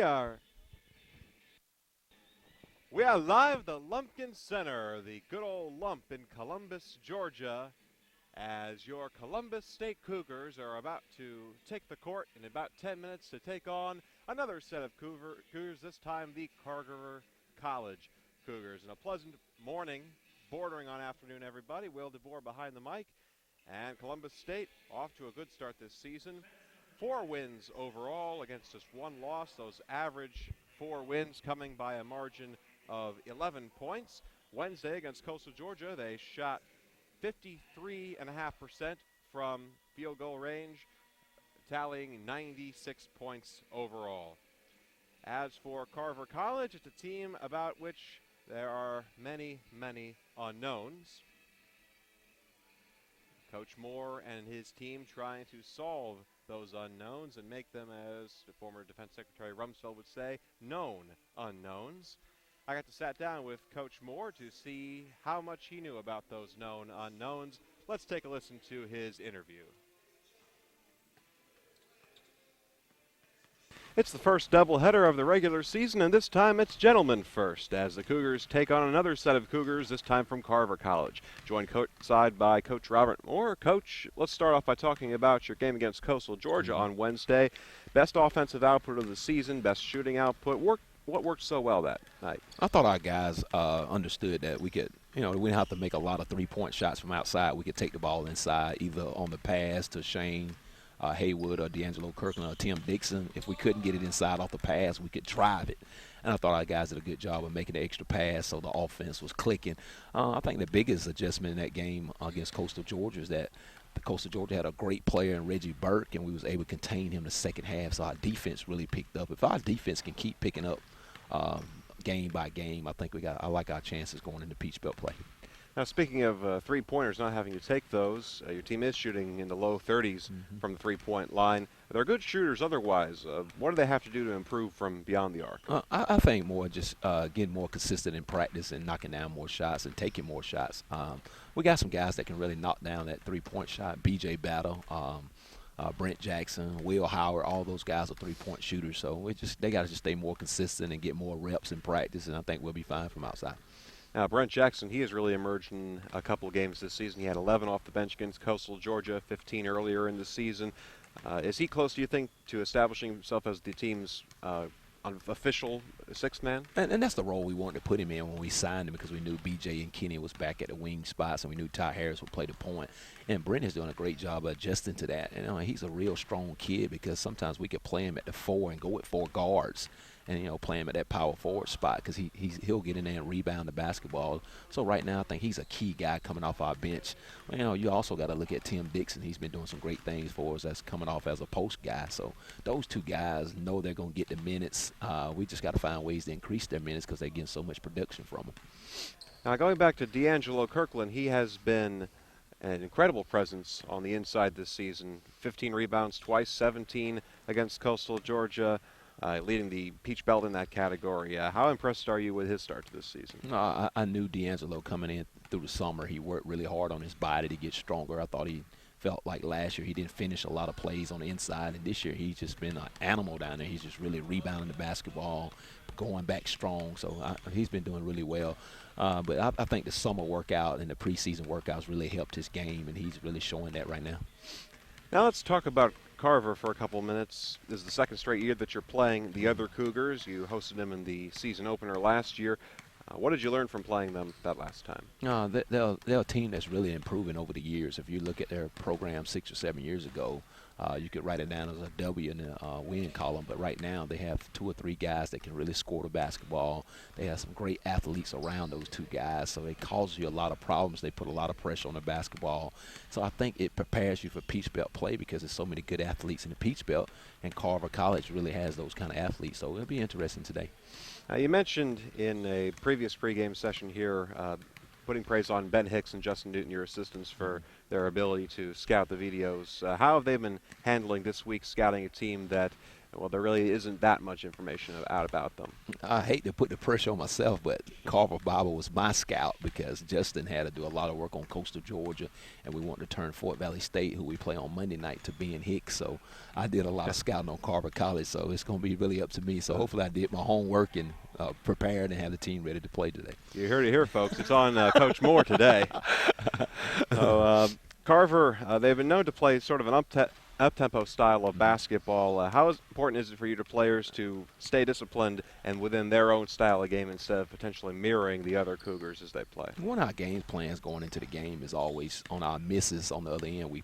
We are live at the Lumpkin Center, the good old lump in Columbus, Georgia, as your Columbus State Cougars are about to take the court in about 10 minutes to take on another set of Cougars, this time the Carver College Cougars. And a pleasant morning, bordering on afternoon, everybody. Will DeVore behind the mic, and Columbus State off to a good start this season. 4 wins overall against just 1 loss. Those average 4 wins coming by a margin of 11 points. Wednesday against Coastal Georgia, they shot 53.5% from field goal range, tallying 96 points overall. As for Carver College, it's a team about which there are many, many unknowns. Coach Moore and his team trying to solve those unknowns and make them, as the former Defense Secretary Rumsfeld would say, known unknowns. I got to sat down with Coach Moore to see how much he knew about those known unknowns. Let's take a listen to his interview. It's the first doubleheader of the regular season, and this time it's gentlemen first, as the Cougars take on another set of Cougars, this time from Carver College. Joined courtside by Coach Robert Moore. Coach, let's start off by talking about your game against Coastal Georgia on Wednesday. Best offensive output of the season, best shooting output. What worked so well that night? I thought our guys understood that we could, we didn't have to make a lot of three-point shots from outside. We could take the ball inside, either on the pass to Shane Haywood or D'Angelo Kirkland or Tim Dixon. If we couldn't get it inside off the pass, we could drive it. And I thought our guys did a good job of making the extra pass, so the offense was clicking. I think the biggest adjustment in that game against Coastal Georgia is that the Coastal Georgia had a great player in Reggie Burke, and we was able to contain him the second half, so our defense really picked up. If our defense can keep picking up game by game, I think I like our chances going into Peach Belt play. Now, speaking of three-pointers, not having to take those, your team is shooting in the low 30s from the three-point line. They're good shooters otherwise. What do they have to do to improve from beyond the arc? I think more just getting more consistent in practice and knocking down more shots and taking more shots. We got some guys that can really knock down that three-point shot. B.J. Battle, Brent Jackson, Will Howard, all those guys are three-point shooters. So they got to just stay more consistent and get more reps in practice, and I think we'll be fine from outside. Now, Brent Jackson, he has really emerged in a couple of games this season. He had 11 off the bench against Coastal Georgia, 15 earlier in the season. Is he close, do you think, to establishing himself as the team's official sixth man? And that's the role we wanted to put him in when we signed him, because we knew B.J. and Kenny was back at the wing spots, and we knew Ty Harris would play the point. And Brent is doing a great job of adjusting to that. And he's a real strong kid, because sometimes we could play him at the 4 and go with 4 guards and, play him at that power forward spot, because he'll get in there and rebound the basketball. So right now I think he's a key guy coming off our bench. You also got to look at Tim Dixon. He's been doing some great things for us. That's coming off as a post guy. So those 2 guys know they're going to get the minutes. We just got to find ways to increase their minutes because they're getting so much production from them. Now, going back to D'Angelo Kirkland, he has been an incredible presence on the inside this season. 15 rebounds twice, 17 against Coastal Georgia. Leading the Peach Belt in that category. How impressed are you with his start to this season? I knew D'Angelo coming in through the summer. He worked really hard on his body to get stronger. I thought he felt like last year he didn't finish a lot of plays on the inside, and this year he's just been an animal down there. He's just really rebounding the basketball, going back strong. So he's been doing really well. But I think the summer workout and the preseason workouts really helped his game, and he's really showing that right now. Now let's talk about Carver for a couple minutes. This is the second straight year that you're playing the other Cougars. You hosted them in the season opener last year. What did you learn from playing them that last time? They're a team that's really improving over the years. If you look at their program 6 or 7 years ago, you could write it down as a W in the win column, but right now they have 2 or 3 guys that can really score the basketball. They have some great athletes around those 2 guys, so it causes you a lot of problems. They put a lot of pressure on the basketball. So I think it prepares you for Peach Belt play, because there's so many good athletes in the Peach Belt, and Carver College really has those kind of athletes, so it'll be interesting today. You mentioned in a previous pregame session here putting praise on Ben Hicks and Justin Newton, your assistants, for their ability to scout the videos. How have they been handling this week scouting a team that Well, there really isn't that much information out about them. I hate to put the pressure on myself, but Carver Bible was my scout because Justin had to do a lot of work on Coastal Georgia, and we wanted to turn Fort Valley State, who we play on Monday night, to being Hicks. So I did a lot of scouting on Carver College, so it's going to be really up to me. So hopefully I did my homework and prepared and have the team ready to play today. You heard it here, folks. It's on Coach Moore today. So Carver, they've been known to play sort of an up-tempo style of basketball. How important is it for you to players to stay disciplined and within their own style of game instead of potentially mirroring the other Cougars as they play? One of our game plans going into the game is always on our misses on the other end. We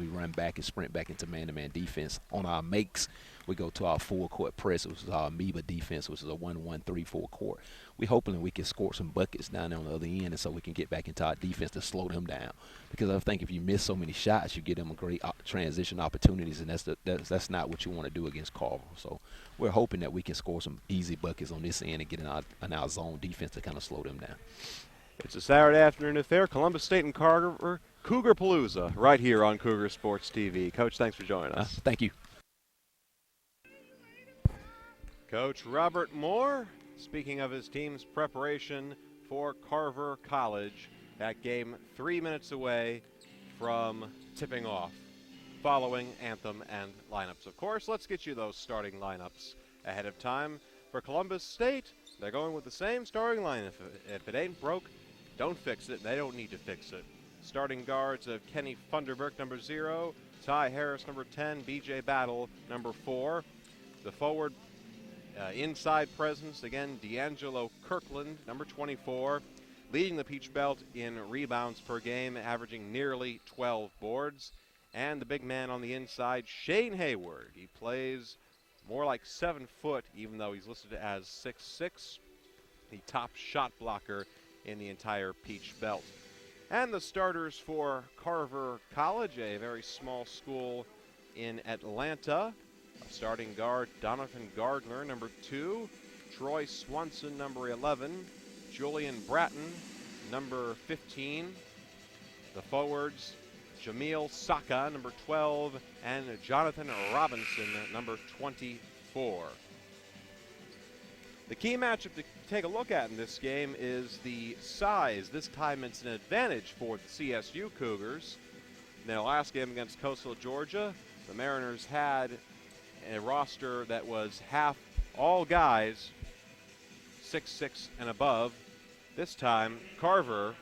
run back and sprint back into man-to-man defense. On our makes, we go to our full-court press, which is our amoeba defense, which is a 1-1-3-4 court. We're hoping that we can score some buckets down there on the other end, and so we can get back into our defense to slow them down. Because I think if you miss so many shots, you get them a great transition opportunities, and that's not what you want to do against Carver. So we're hoping that we can score some easy buckets on this end and get in our zone defense to kind of slow them down. It's a Saturday afternoon affair. Columbus State and Carver, Cougar Palooza, right here on Cougar Sports TV. Coach, thanks for joining us. Thank you. Coach Robert Moore, speaking of his team's preparation for Carver College, that game 3 minutes away from tipping off, following anthem and lineups. Of course, let's get you those starting lineups ahead of time. For Columbus State, they're going with the same starting line. If it ain't broke, don't fix it. They don't need to fix it. Starting guards of Kenny Funderburk, number 0, Ty Harris, number 10, B.J. Battle, number 4. The forward inside presence, again, D'Angelo Kirkland, number 24, leading the Peach Belt in rebounds per game, averaging nearly 12 boards. And the big man on the inside, Shane Hayward. He plays more like 7 foot, even though he's listed as 6'6", the top shot blocker in the entire Peach Belt. And the starters for Carver College, a very small school in Atlanta. Starting guard, Donovan Gardner, number 2. Troy Swanson, number 11. Julian Bratton, number 15. The forwards, Jameel Saka, number 12. And Jonathan Robinson, number 24. The key matchup to take a look at in this game is the size. This time it's an advantage for the CSU Cougars. In their last game against Coastal Georgia, the Mariners had a roster that was half all guys 6'6" and above. This time, Carver,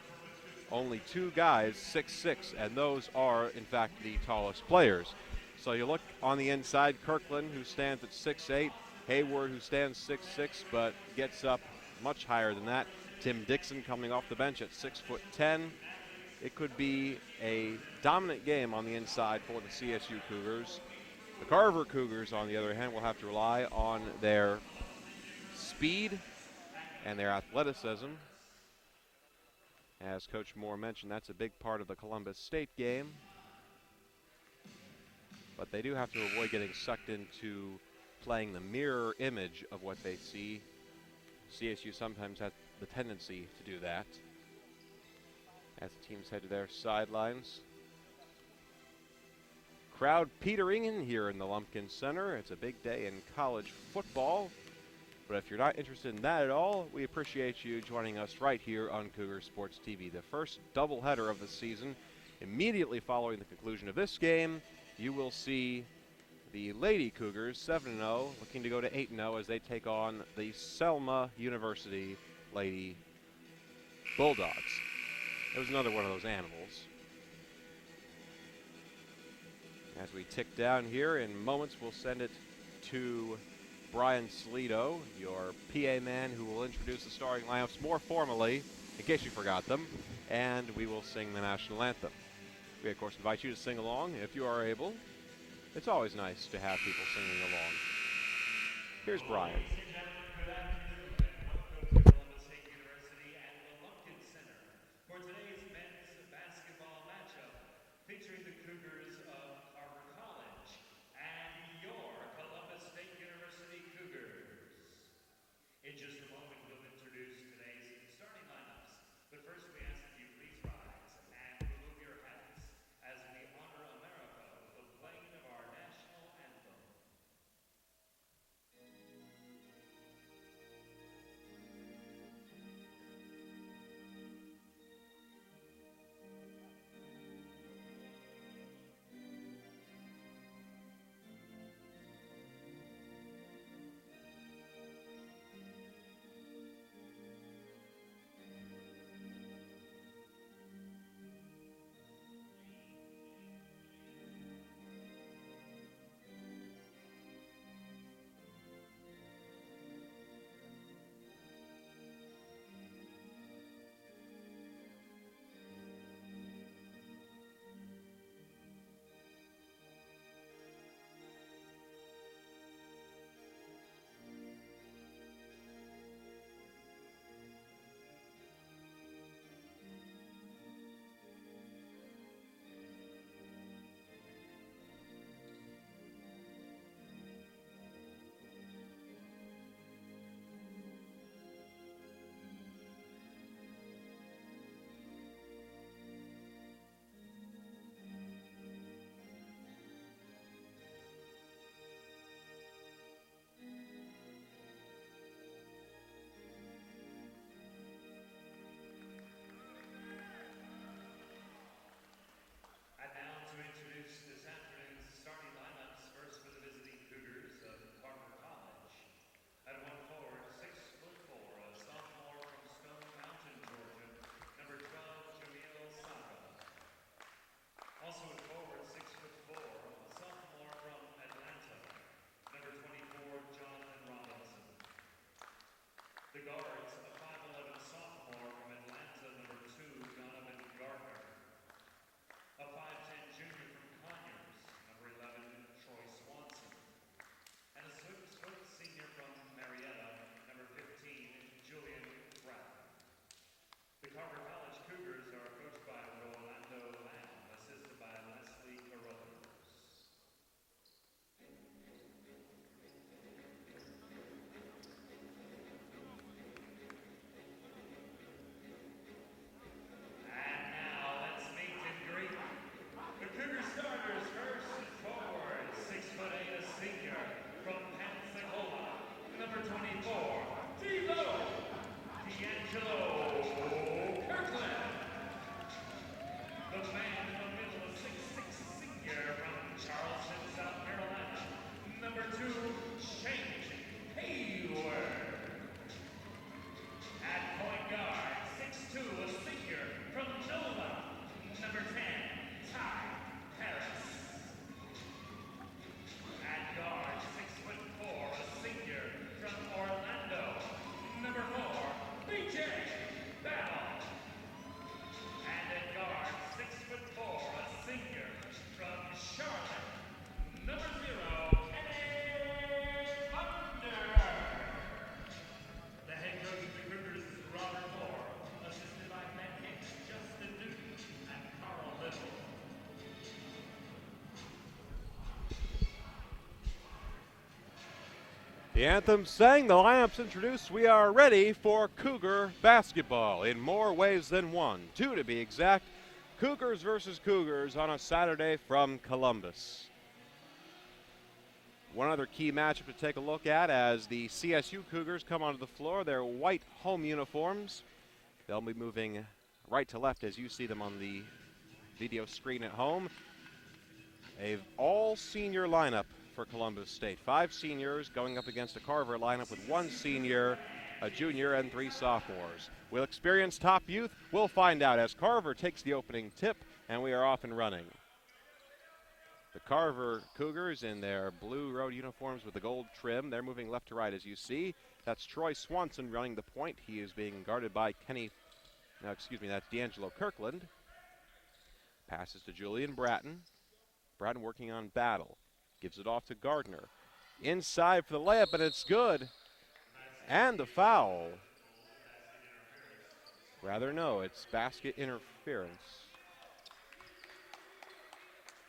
only 2 guys 6'6", and those are, in fact, the tallest players. So you look on the inside, Kirkland, who stands at 6'8", Hayward, who stands 6'6", but gets up much higher than that. Tim Dixon coming off the bench at 6'10". It could be a dominant game on the inside for the CSU Cougars. The Carver Cougars, on the other hand, will have to rely on their speed and their athleticism. As Coach Moore mentioned, that's a big part of the Columbus State game. But they do have to avoid getting sucked into playing the mirror image of what they see. CSU sometimes has the tendency to do that. As the teams head to their sidelines. Crowd petering in here in the Lumpkin Center. It's a big day in college football. But if you're not interested in that at all, we appreciate you joining us right here on Cougar Sports TV. The first doubleheader of the season. Immediately following the conclusion of this game, you will see the Lady Cougars 7-0, looking to go to 8-0 as they take on the Selma University Lady Bulldogs. It was another one of those animals. As we tick down here, in moments we'll send it to Brian Salido, your PA man, who will introduce the starting lineups more formally, in case you forgot them, and we will sing the national anthem. We, of course, invite you to sing along if you are able. It's always nice to have people singing along. Here's Brian. Featuring the Cougars of Carver College and your Columbus State University Cougars. In just a moment, we'll introduce today's starting lineups. But first, we ask that you please rise and remove your hats as we honor America with the playing of our national anthem. The anthem sang, the lineups introduced. We are ready for Cougar basketball in more ways than one. Two to be exact. Cougars versus Cougars on a Saturday from Columbus. One other key matchup to take a look at as the CSU Cougars come onto the floor. Their white home uniforms. They'll be moving right to left as you see them on the video screen at home. A all-senior lineup for Columbus State. 5 seniors going up against a Carver lineup with 1 senior, a junior, and 3 sophomores. Will experience top youth? We'll find out as Carver takes the opening tip, and we are off and running. The Carver Cougars in their blue road uniforms with the gold trim. They're moving left to right as you see. That's Troy Swanson running the point. He is being guarded by that's D'Angelo Kirkland. Passes to Julian Bratton. Bratton working on Battle. Gives it off to Gardner. Inside for the layup, and it's good. And the foul. No, it's basket interference.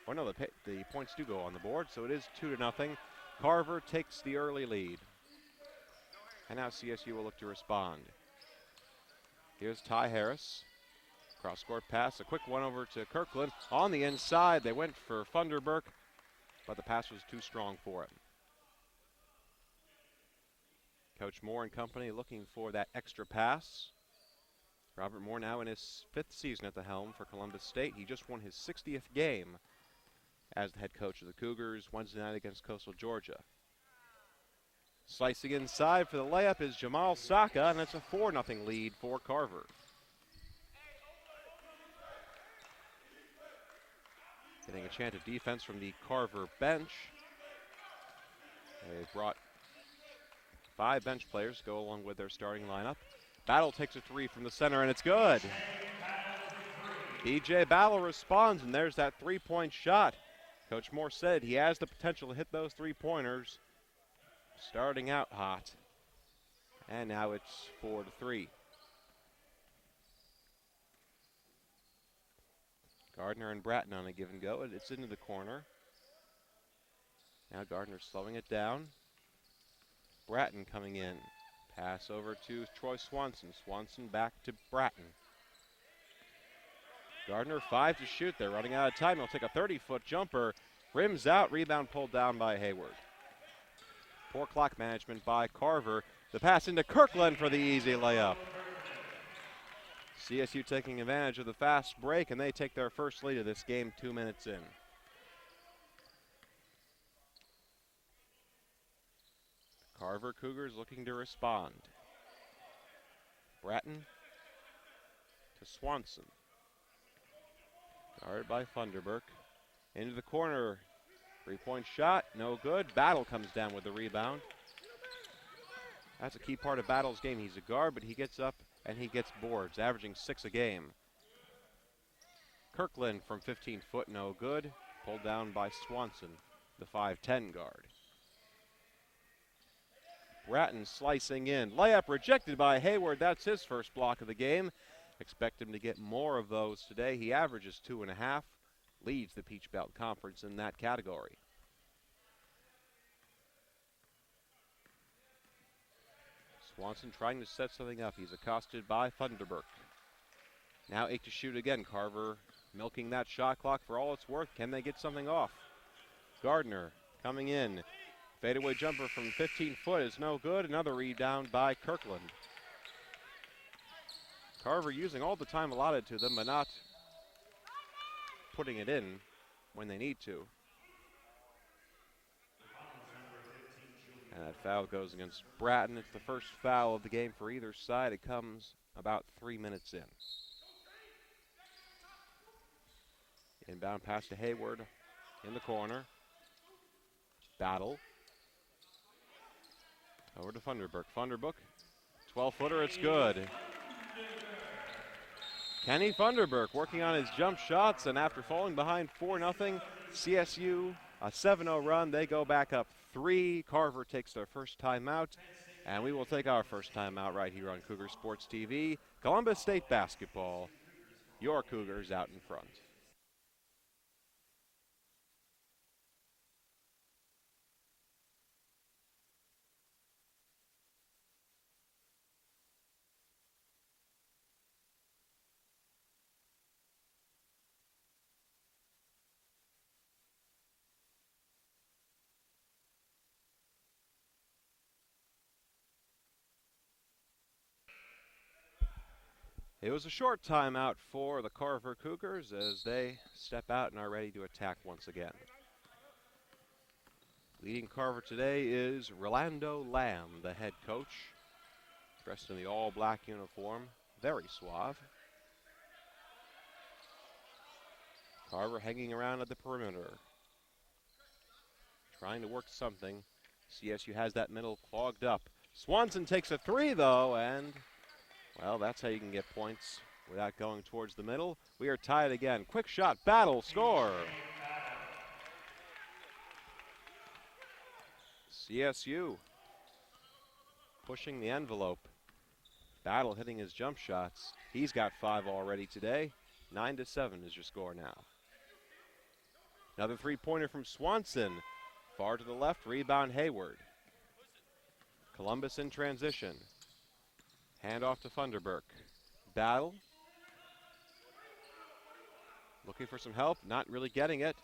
Oh no, the points do go on the board, so it is 2-0. Carver takes the early lead. And now CSU will look to respond. Here's Ty Harris. Cross-court pass, a quick one over to Kirkland. On the inside, they went for Funderburk, but the pass was too strong for him. Coach Moore and company looking for that extra pass. Robert Moore now in his 5th season at the helm for Columbus State. He just won his 60th game as the head coach of the Cougars Wednesday night against Coastal Georgia. Slicing inside for the layup is Jamal Saka, and it's a 4-0 lead for Carver. Getting a chance of defense from the Carver bench. They've brought 5 bench players to go along with their starting lineup. Battle takes a 3 from the center, and it's good. B.J. Battle responds, and there's that 3-point shot. Coach Moore said he has the potential to hit those 3-pointers. Starting out hot. And now it's 4-3. Gardner and Bratton on a give and go, and it's into the corner. Now Gardner slowing it down. Bratton coming in. Pass over to Troy Swanson. Swanson back to Bratton. Gardner 5 to shoot. They're running out of time. He'll take a 30-foot jumper. Rims out. Rebound pulled down by Hayward. Poor clock management by Carver. The pass into Kirkland for the easy layup. CSU taking advantage of the fast break, and they take their first lead of this game 2 minutes in. Carver Cougars looking to respond. Bratton to Swanson. Guarded by Funderburk. Into the corner. 3-point shot, no good. Battle comes down with the rebound. That's a key part of Battle's game. He's a guard, but he gets up and he gets boards, averaging 6 a game. Kirkland from 15 foot, no good. Pulled down by Swanson, the 5'10 guard. Bratton slicing in. Layup rejected by Hayward. That's his first block of the game. Expect him to get more of those today. He averages 2.5. Leads the Peach Belt Conference in that category. Swanson trying to set something up. He's accosted by Funderburk. Now 8 to shoot again. Carver milking that shot clock for all it's worth. Can they get something off? Gardner coming in. Fadeaway jumper from 15 foot is no good. Another rebound by Kirkland. Carver using all the time allotted to them, but not putting it in when they need to. And that foul goes against Bratton. It's the first foul of the game for either side. It comes about 3 minutes in. Inbound pass to Hayward in the corner. Battle. Over to Funderburk. Funderburk, 12-footer, it's good. Kenny Funderburk working on his jump shots, and after falling behind 4-0, CSU, a 7-0 run, they go back up 3. Carver takes their first timeout, and we will take our first timeout right here on Cougar Sports TV. Columbus State basketball, your Cougars out in front. It was a short timeout for the Carver Cougars as they step out and are ready to attack once again. Leading Carver today is Rolando Lamb, the head coach, dressed in the all-black uniform, very suave. Carver hanging around at the perimeter, trying to work something. CSU has that middle clogged up. Swanson takes a three, though, and, well, that's how you can get points without going towards the middle. We are tied again. Quick shot, Battle, score. CSU pushing the envelope. Battle hitting his jump shots. He's got 5 already today. 9-7 is your score now. Another three-pointer from Swanson. Far to the left, rebound Hayward. Columbus in transition. Handoff to Funderburk. Battle. Looking for some help, not really getting it.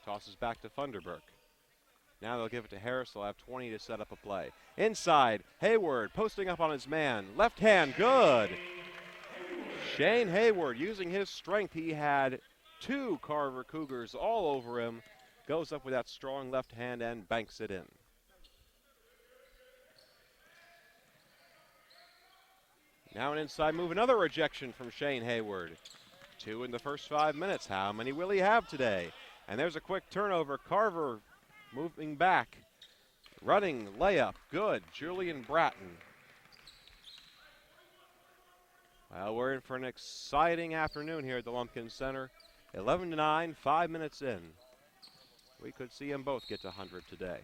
Tosses back to Funderburk. Now they'll give it to Harris. They'll have 20 to set up a play. Inside, Hayward posting up on his man. Left hand, good. Shane Hayward using his strength. He had 2 Carver Cougars all over him. Goes up with that strong left hand and banks it in. Now an inside move, another rejection from Shane Hayward. 2 in the first 5 minutes. How many will he have today? And there's a quick turnover. Carver moving back. Running layup, good. Julian Bratton. Well, we're in for an exciting afternoon here at the Lumpkin Center. 11-9, 5 minutes in. We could see them both get to 100 today.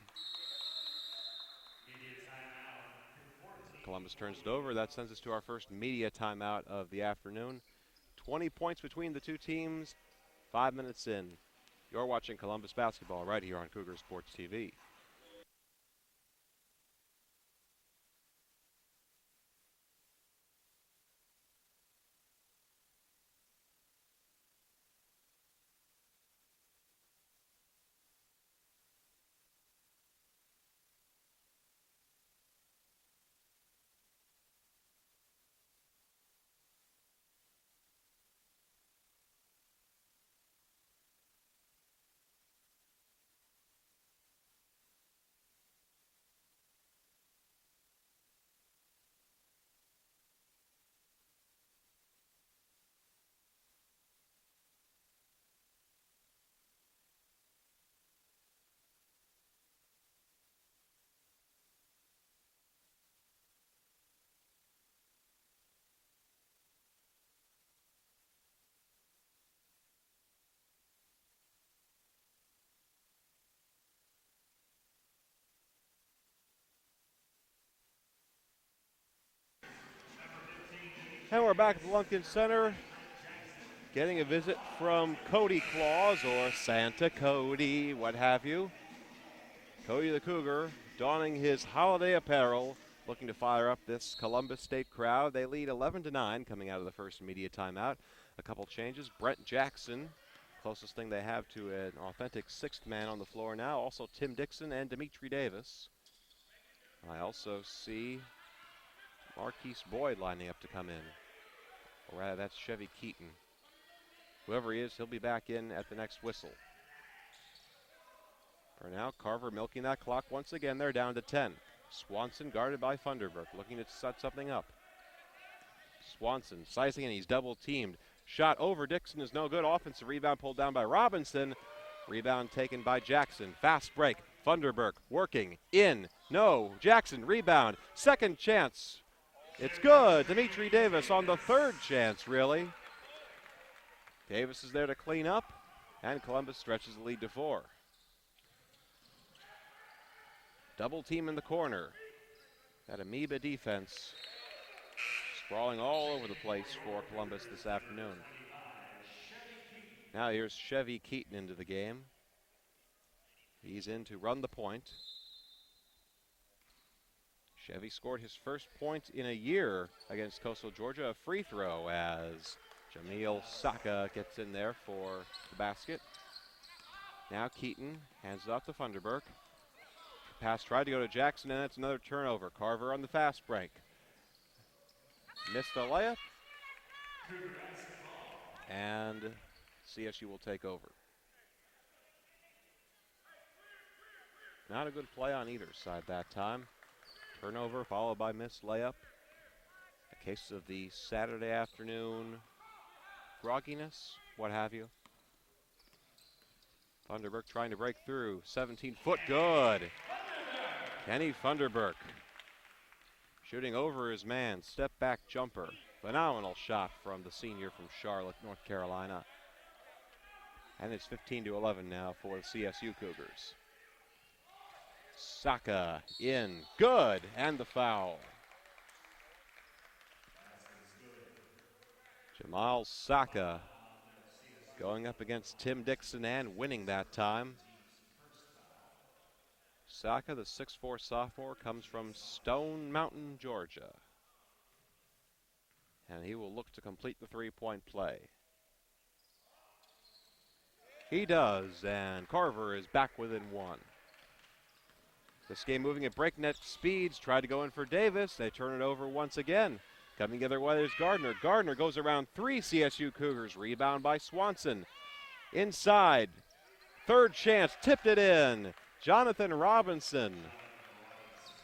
Columbus turns it over. That sends us to our first media timeout of the afternoon. 20 points between the two teams, 5 minutes in. You're watching Columbus basketball right here on Cougar Sports TV. And we're back at the Lumpkin Center, getting a visit from Cody Claus, or Santa Cody, what have you. Cody the Cougar, donning his holiday apparel, looking to fire up this Columbus State crowd. They lead 11-9 coming out of the first media timeout. A couple changes. Brent Jackson, closest thing they have to an authentic 6th man on the floor now. Also Tim Dixon and Dimitri Davis. I also see Marquise Boyd lining up to come in. Or rather, that's Chevy Keaton. Whoever he is, he'll be back in at the next whistle. For now, Carver milking that clock once again. They're down to 10. Swanson guarded by Funderburk, looking to set something up. Swanson sizing in, he's double teamed. Shot over Dixon is no good. Offensive rebound pulled down by Robinson. Rebound taken by Jackson. Fast break. Funderburk working in. No. Jackson rebound. Second chance. It's good. Dimitri Davis on the 3rd chance, really. Davis is there to clean up, and Columbus stretches the lead to 4. Double team in the corner. That amoeba defense sprawling all over the place for Columbus this afternoon. Now here's Chevy Keaton into the game. He's in to run the point. Chevy scored his first point in a year against Coastal Georgia, a free throw, as Jamil Saka gets in there for the basket. Now Keaton hands it off to Funderburk. Pass tried to go to Jackson, and it's another turnover. Carver on the fast break. Missed a layup. And CSU will take over. Not a good play on either side that time. Turnover followed by missed layup. A case of the Saturday afternoon grogginess, what have you. Funderburk trying to break through. 17-foot good. Kenny Funderburk shooting over his man. Step back jumper. Phenomenal shot from the senior from Charlotte, North Carolina. And it's 15-11 now for the CSU Cougars. Saka in. Good. And the foul. Jamal Saka going up against Tim Dixon and winning that time. Saka, the 6'4" sophomore, comes from Stone Mountain, Georgia. And he will look to complete the three-point play. He does, and Carver is back within one. This game moving at breakneck speeds. Tried to go in for Davis. They turn it over once again. Coming the other way, there's Gardner. Gardner goes around three CSU Cougars. Rebound by Swanson. Inside. Third chance. Tipped it in. Jonathan Robinson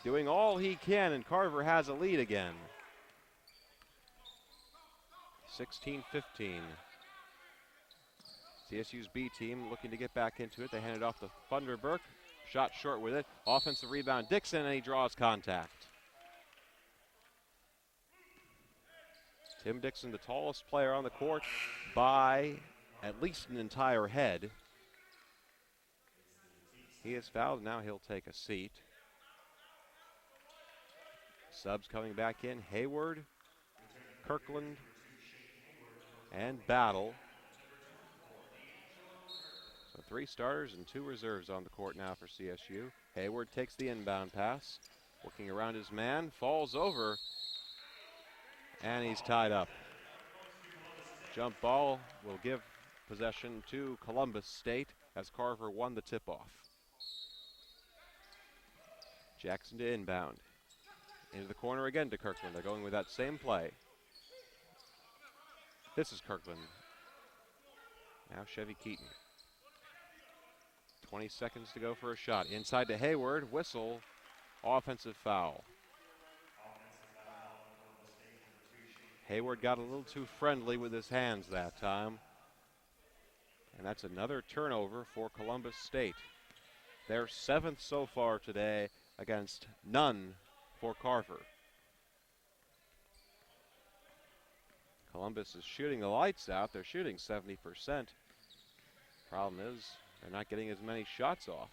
doing all he can, and Carver has a lead again. 16-15. CSU's B team looking to get back into it. They hand it off to Funderburk. Shot short with it. Offensive rebound, Dixon, and he draws contact. Tim Dixon, the tallest player on the court by at least an entire head. He is fouled. Now he'll take a seat. Subs coming back in. Hayward, Kirkland, and Battle. So three starters and two reserves on the court now for CSU. Hayward takes the inbound pass. Working around his man. Falls over. And he's tied up. Jump ball will give possession to Columbus State as Carver won the tip-off. Jackson to inbound. Into the corner again to Kirkland. They're going with that same play. This is Kirkland. Now Chevy Keaton. 20 seconds to go for a shot. Inside to Hayward. Whistle. Offensive foul. Hayward got a little too friendly with his hands that time. And that's another turnover for Columbus State. Their seventh so far today against none for Carver. Columbus is shooting the lights out. They're shooting 70%. Problem is, they're not getting as many shots off.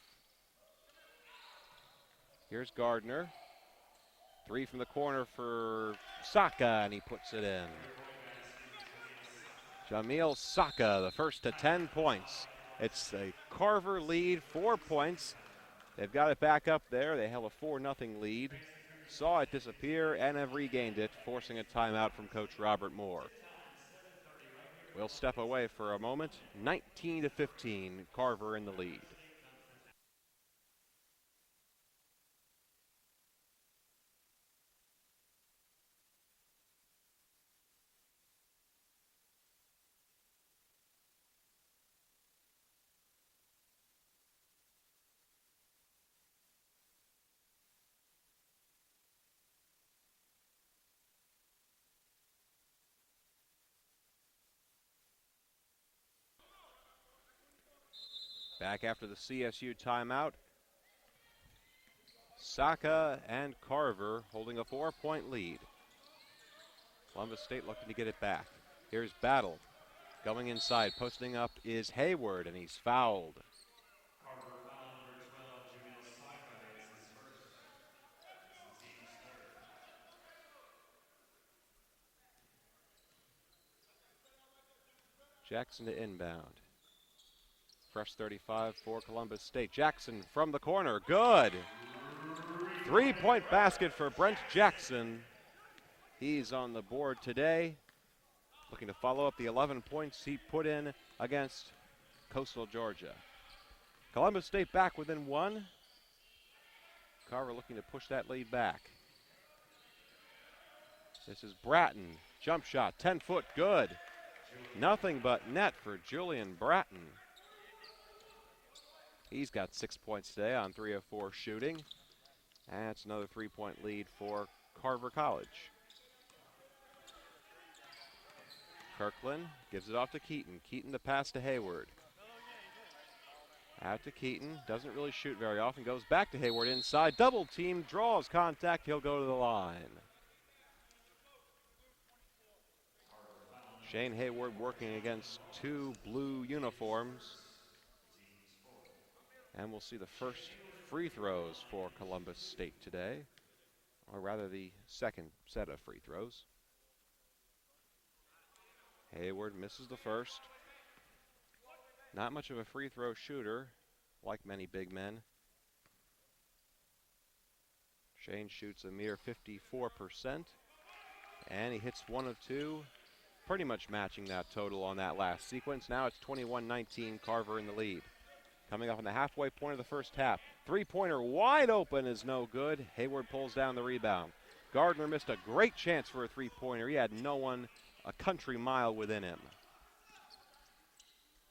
Here's Gardner. Three from the corner for Saka, and he puts it in. Jamil Saka, the first to 10 points. It's a Carver lead, 4 points. They've got it back up there. They held a 4-0 lead. Saw it disappear and have regained it, forcing a timeout from Coach Robert Moore. We'll step away for a moment. 19-15, Carver in the lead. Back after the CSU timeout. Saka and Carver holding a 4-point lead. Columbus State looking to get it back. Here's Battle. Going inside, posting up is Hayward, and he's fouled. Carver foul number 12, Jamil Saka. It's his first. It's the team's third. Jackson to inbound. Fresh 35 for Columbus State. Jackson from the corner, good. 3-point basket for Brent Jackson. He's on the board today. Looking to follow up the 11 points he put in against Coastal Georgia. Columbus State back within one. Carver looking to push that lead back. This is Bratton Jump shot, 10-foot, good. Nothing but net for Julian Bratton. He's got 6 points today on 3 of 4 shooting. And it's another 3-point lead for Carver College. Kirkland gives it off to Keaton. Keaton the pass to Hayward. Out to Keaton, doesn't really shoot very often, goes back to Hayward inside, double team, draws contact, he'll go to the line. Shane Hayward working against 2 blue uniforms. And we'll see the first free throws for Columbus State today, or rather the second set of free throws. Hayward misses the first. Not much of a free throw shooter, like many big men. Shane shoots a mere 54%, and he hits 1 of 2, pretty much matching that total on that last sequence. Now it's 21-19, Carver in the lead. Coming up on the halfway point of the first half. Three-pointer wide open is no good. Hayward pulls down the rebound. Gardner missed a great chance for a three-pointer. He had no one a country mile within him.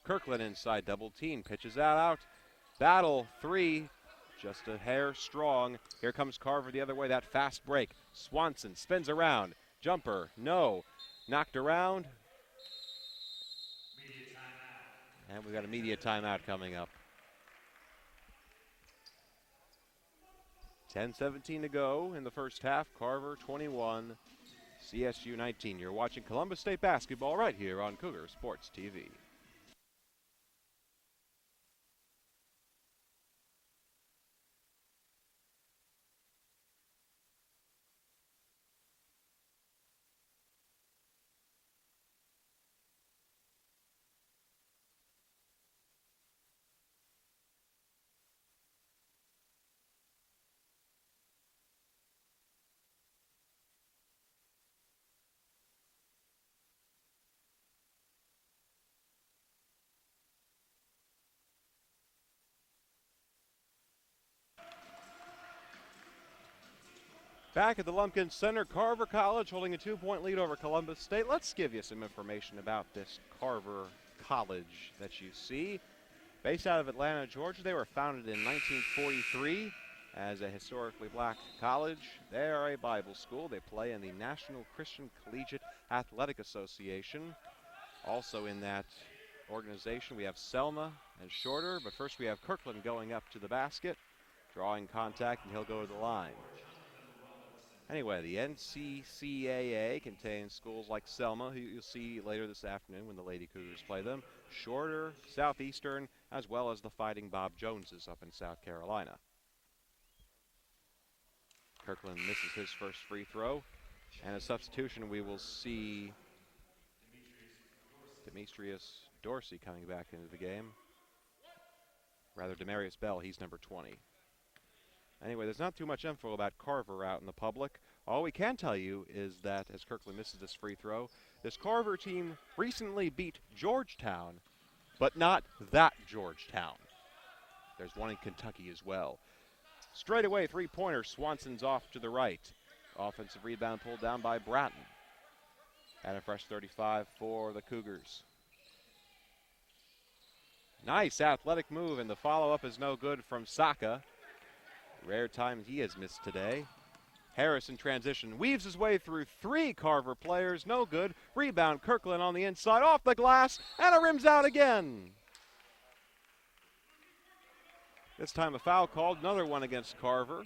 Kirkland inside double team, pitches that out. Battle 3, just a hair strong. Here comes Carver the other way, that fast break. Swanson spins around. Jumper, no. Knocked around. And we've got a media timeout coming up. 10:17 to go in the first half. Carver 21, CSU 19. You're watching Columbus State basketball right here on Cougar Sports TV. Back at the Lumpkin Center, Carver College holding a 2-point lead over Columbus State. Let's give you some information about this Carver College that you see. Based out of Atlanta, Georgia, they were founded in 1943 as a historically black college. They are a Bible school. They play in the National Christian Collegiate Athletic Association. Also in that organization, we have Selma and Shorter, but first we have Kirkland going up to the basket, drawing contact, and he'll go to the line. Anyway, the NCCAA contains schools like Selma, who you'll see later this afternoon when the Lady Cougars play them, Shorter, Southeastern, as well as the Fighting Bob Joneses up in South Carolina. Kirkland misses his first free throw, and a substitution we will see Demetrius Dorsey coming back into the game. Rather, Demarius Bell, he's number 20. Anyway, there's not too much info about Carver out in the public. All we can tell you is that, as Kirkland misses this free throw, this Carver team recently beat Georgetown, but not that Georgetown. There's one in Kentucky as well. Straight away, three-pointer, Swanson's off to the right. Offensive rebound pulled down by Bratton. And a fresh 35 for the Cougars. Nice athletic move, and the follow-up is no good from Saka. Rare times he has missed today. Harris in transition, weaves his way through 3 Carver players, no good. Rebound, Kirkland on the inside, off the glass, and a rims out again. This time a foul called, another one against Carver.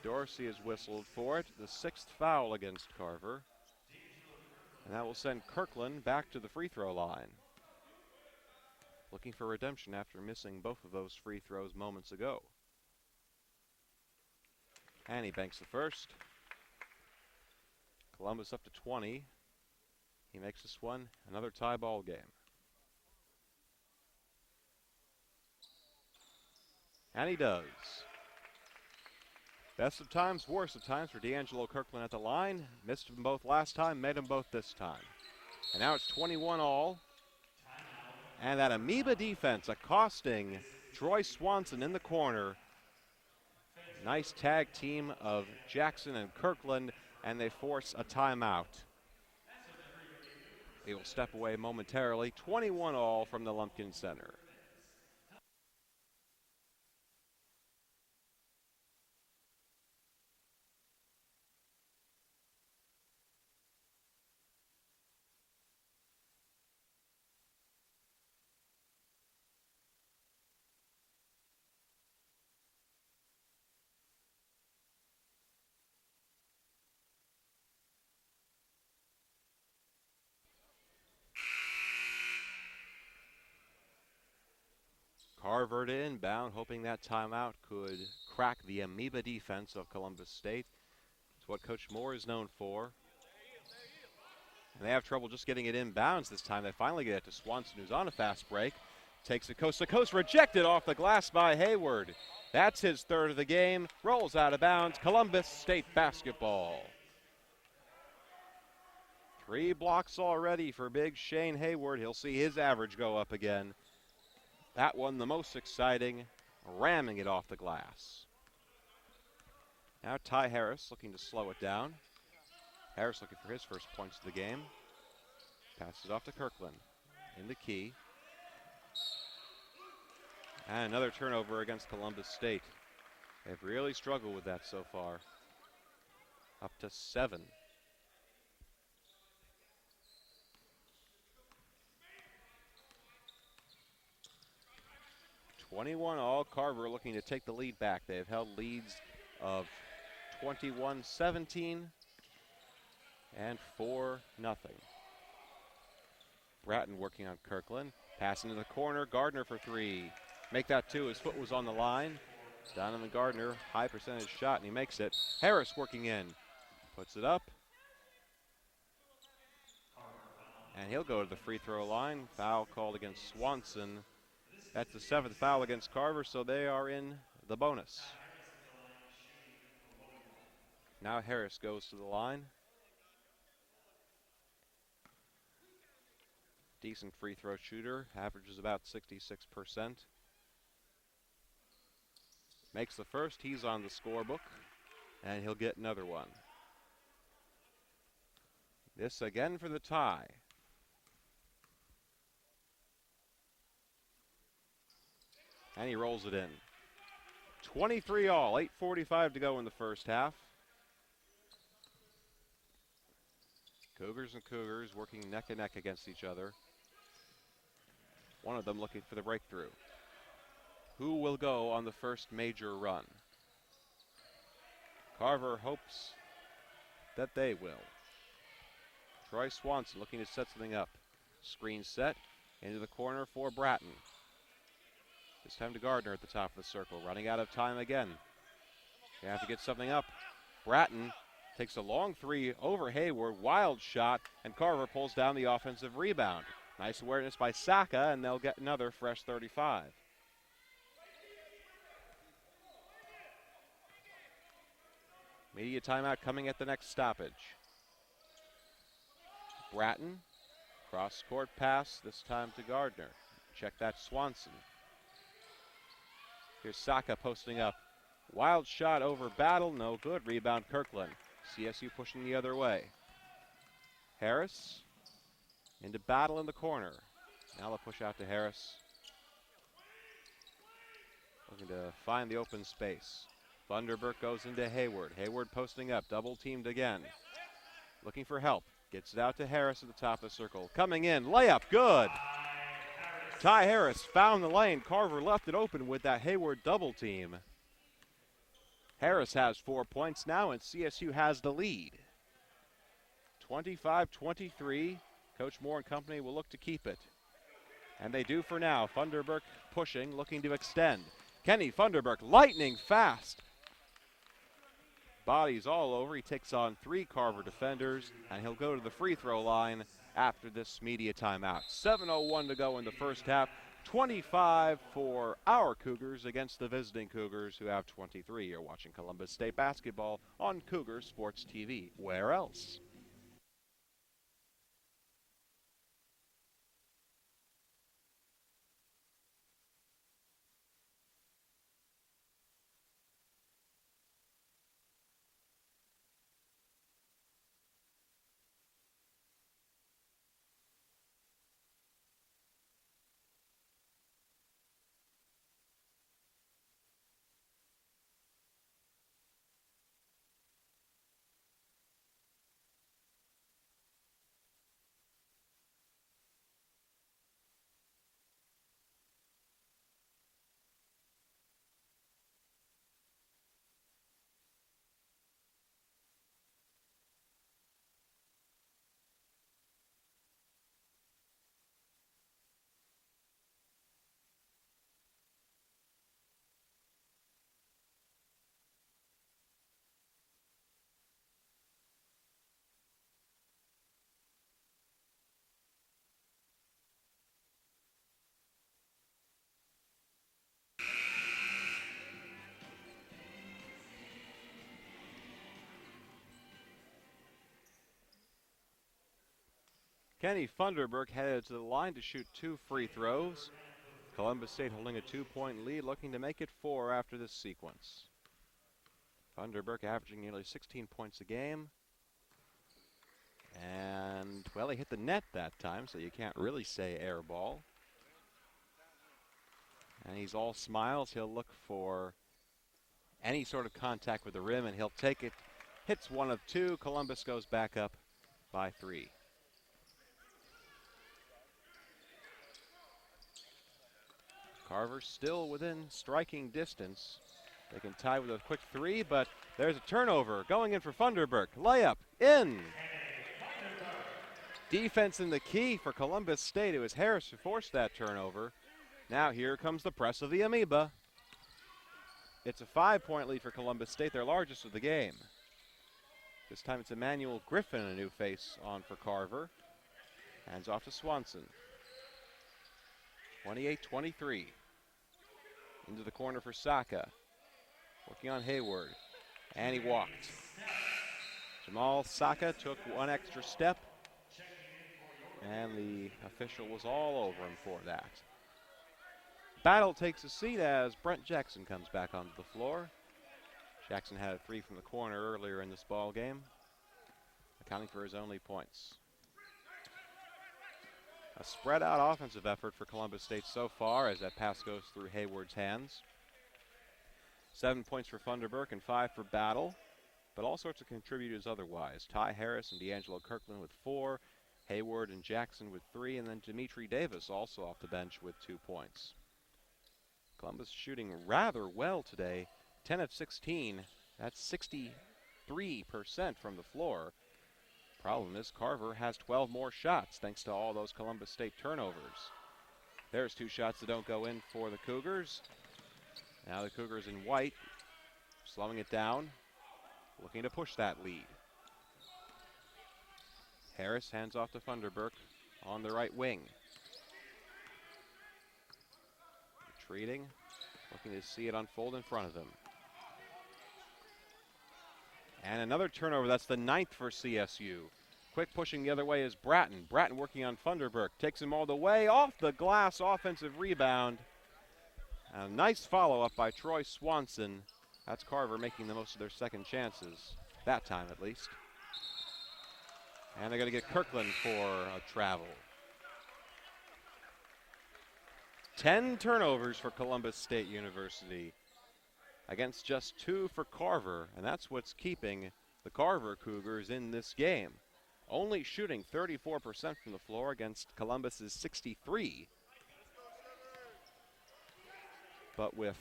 Dorsey is whistled for it, the 6th foul against Carver. And that will send Kirkland back to the free throw line. Looking for redemption after missing both of those free throws moments ago. And he banks the first. Columbus up to 20. He makes this one another tie ball game. And he does. Best of times, worst of times for D'Angelo Kirkland at the line. Missed them both last time, made them both this time. And now it's 21 all. And that amoeba defense accosting Troy Swanson in the corner. Nice tag team of Jackson and Kirkland, and they force a timeout. He will step away momentarily. 21 all from the Lumpkin Center. Carver to inbound, hoping that timeout could crack the amoeba defense of Columbus State. It's what Coach Moore is known for. And they have trouble just getting it inbounds this time. They finally get it to Swanson, who's on a fast break. Takes it coast to coast, rejected off the glass by Hayward. That's his third of the game. Rolls out of bounds. Columbus State basketball. 3 blocks already for big Shane Hayward. He'll see his average go up again. That one the most exciting, ramming it off the glass. Now Ty Harris looking to slow it down. Harris looking for his first points of the game. Passes off to Kirkland in the key. And another turnover against Columbus State. They've really struggled with that so far. Up to 7. All. Carver looking to take the lead back. They've held leads of 21-17 and 4-0. Bratton working on Kirkland. Passing to the corner. Gardner for 3. Make that 2. His foot was on the line. Donovan Gardner, high percentage shot, and he makes it. Harris working in. Puts it up. And he'll go to the free throw line. Foul called against Swanson. That's the 7th foul against Carver, so they are in the bonus. Now Harris goes to the line. Decent free throw shooter, averages about 66%. Makes the first, he's on the scorebook, and he'll get another one. This again for the tie. And he rolls it in. 23 all, 8:45 to go in the first half. Cougars and Cougars working neck and neck against each other. One of them looking for the breakthrough. Who will go on the first major run? Carver hopes that they will. Troy Swanson looking to set something up. Screen set into the corner for Bratton. This time to Gardner at the top of the circle. Running out of time again. They have to get something up. Bratton takes a long 3 over Hayward. Wild shot, and Carver pulls down the offensive rebound. Nice awareness by Saka, and they'll get another fresh 35. Media timeout coming at the next stoppage. Bratton, cross-court pass, this time to Gardner. Check that, Swanson. Here's Saka posting up. Wild shot over Battle, no good. Rebound Kirkland. CSU pushing the other way. Harris into Battle in the corner. Now they'll push out to Harris. Looking to find the open space. Thunderbird goes into Hayward. Hayward posting up, double teamed again. Looking for help. Gets it out to Harris at the top of the circle. Coming in, layup, good. Ty Harris found the lane. Carver left it open with that Hayward double team. Harris has 4 points now, and CSU has the lead. 25-23. Coach Moore and company will look to keep it. And they do for now. Funderburk pushing, looking to extend. Kenny Funderburk, lightning fast. Bodies all over. He takes on 3 Carver defenders, and he'll go to the free throw line after this media timeout. 7:01 to go in the first half. 25 for our Cougars against the visiting Cougars, who have 23. You're watching Columbus State basketball on Cougar Sports TV. Where else? Kenny Funderburk headed to the line to shoot 2 free throws. Columbus State holding a 2-point lead, looking to make it 4 after this sequence. Funderburk averaging nearly 16 points a game. And, well, he hit the net that time, so you can't really say air ball. And he's all smiles. He'll look for any sort of contact with the rim, and he'll take it. Hits 1 of 2. Columbus goes back up by 3. Carver still within striking distance. They can tie with a quick 3, but there's a turnover going in for Funderburk. Layup in. Defense in the key for Columbus State. It was Harris who forced that turnover. Now here comes the press of the Amoeba. It's a 5-point lead for Columbus State, their largest of the game. This time it's Emmanuel Griffin, a new face on for Carver. Hands off to Swanson. 28-23. Into the corner for Saka. Working on Hayward. And he walked. Jamal Saka took 1 extra step. And the official was all over him for that. Battle takes a seat as Brent Jackson comes back onto the floor. Jackson had a 3 from the corner earlier in this ball game, accounting for his only points. A spread out offensive effort for Columbus State so far as that pass goes through Hayward's hands. 7 points for Funderburk and 5 for Battle, but all sorts of contributors otherwise. Ty Harris and D'Angelo Kirkland with 4, Hayward and Jackson with 3, and then Dimitri Davis also off the bench with 2 points. Columbus shooting rather well today, 10 of 16. That's 63% from the floor. Problem is Carver has 12 more shots thanks to all those Columbus State turnovers. There's 2 shots that don't go in for the Cougars. Now the Cougars in white, slowing it down, looking to push that lead. Harris hands off to Funderburk on the right wing. Retreating, looking to see it unfold in front of him. And another turnover, that's the 9th for CSU. Quick pushing the other way is Bratton. Bratton working on Funderburk, takes him all the way off the glass, offensive rebound. And a nice follow-up by Troy Swanson. That's Carver making the most of their second chances, that time at least. And they're going to get Kirkland for a travel. 10 turnovers for Columbus State University against just 2 for Carver, and that's what's keeping the Carver Cougars in this game. Only shooting 34% from the floor against Columbus's 63. But with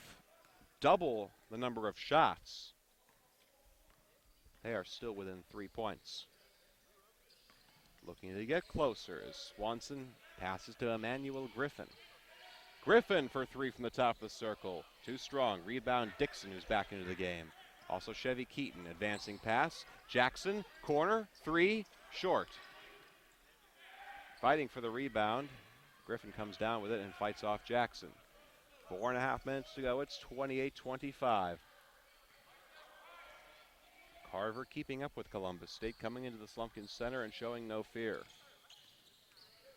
double the number of shots, they are still within 3 points. Looking to get closer as Swanson passes to Emmanuel Griffin. Griffin for 3 from the top of the circle. Too strong. Rebound Dixon, who's back into the game. Also Chevy Keaton, advancing pass. Jackson, corner, 3, short. Fighting for the rebound. Griffin comes down with it and fights off Jackson. 4.5 minutes to go. It's 28-25. Carver keeping up with Columbus State, coming into the Slumpkin Center and showing no fear.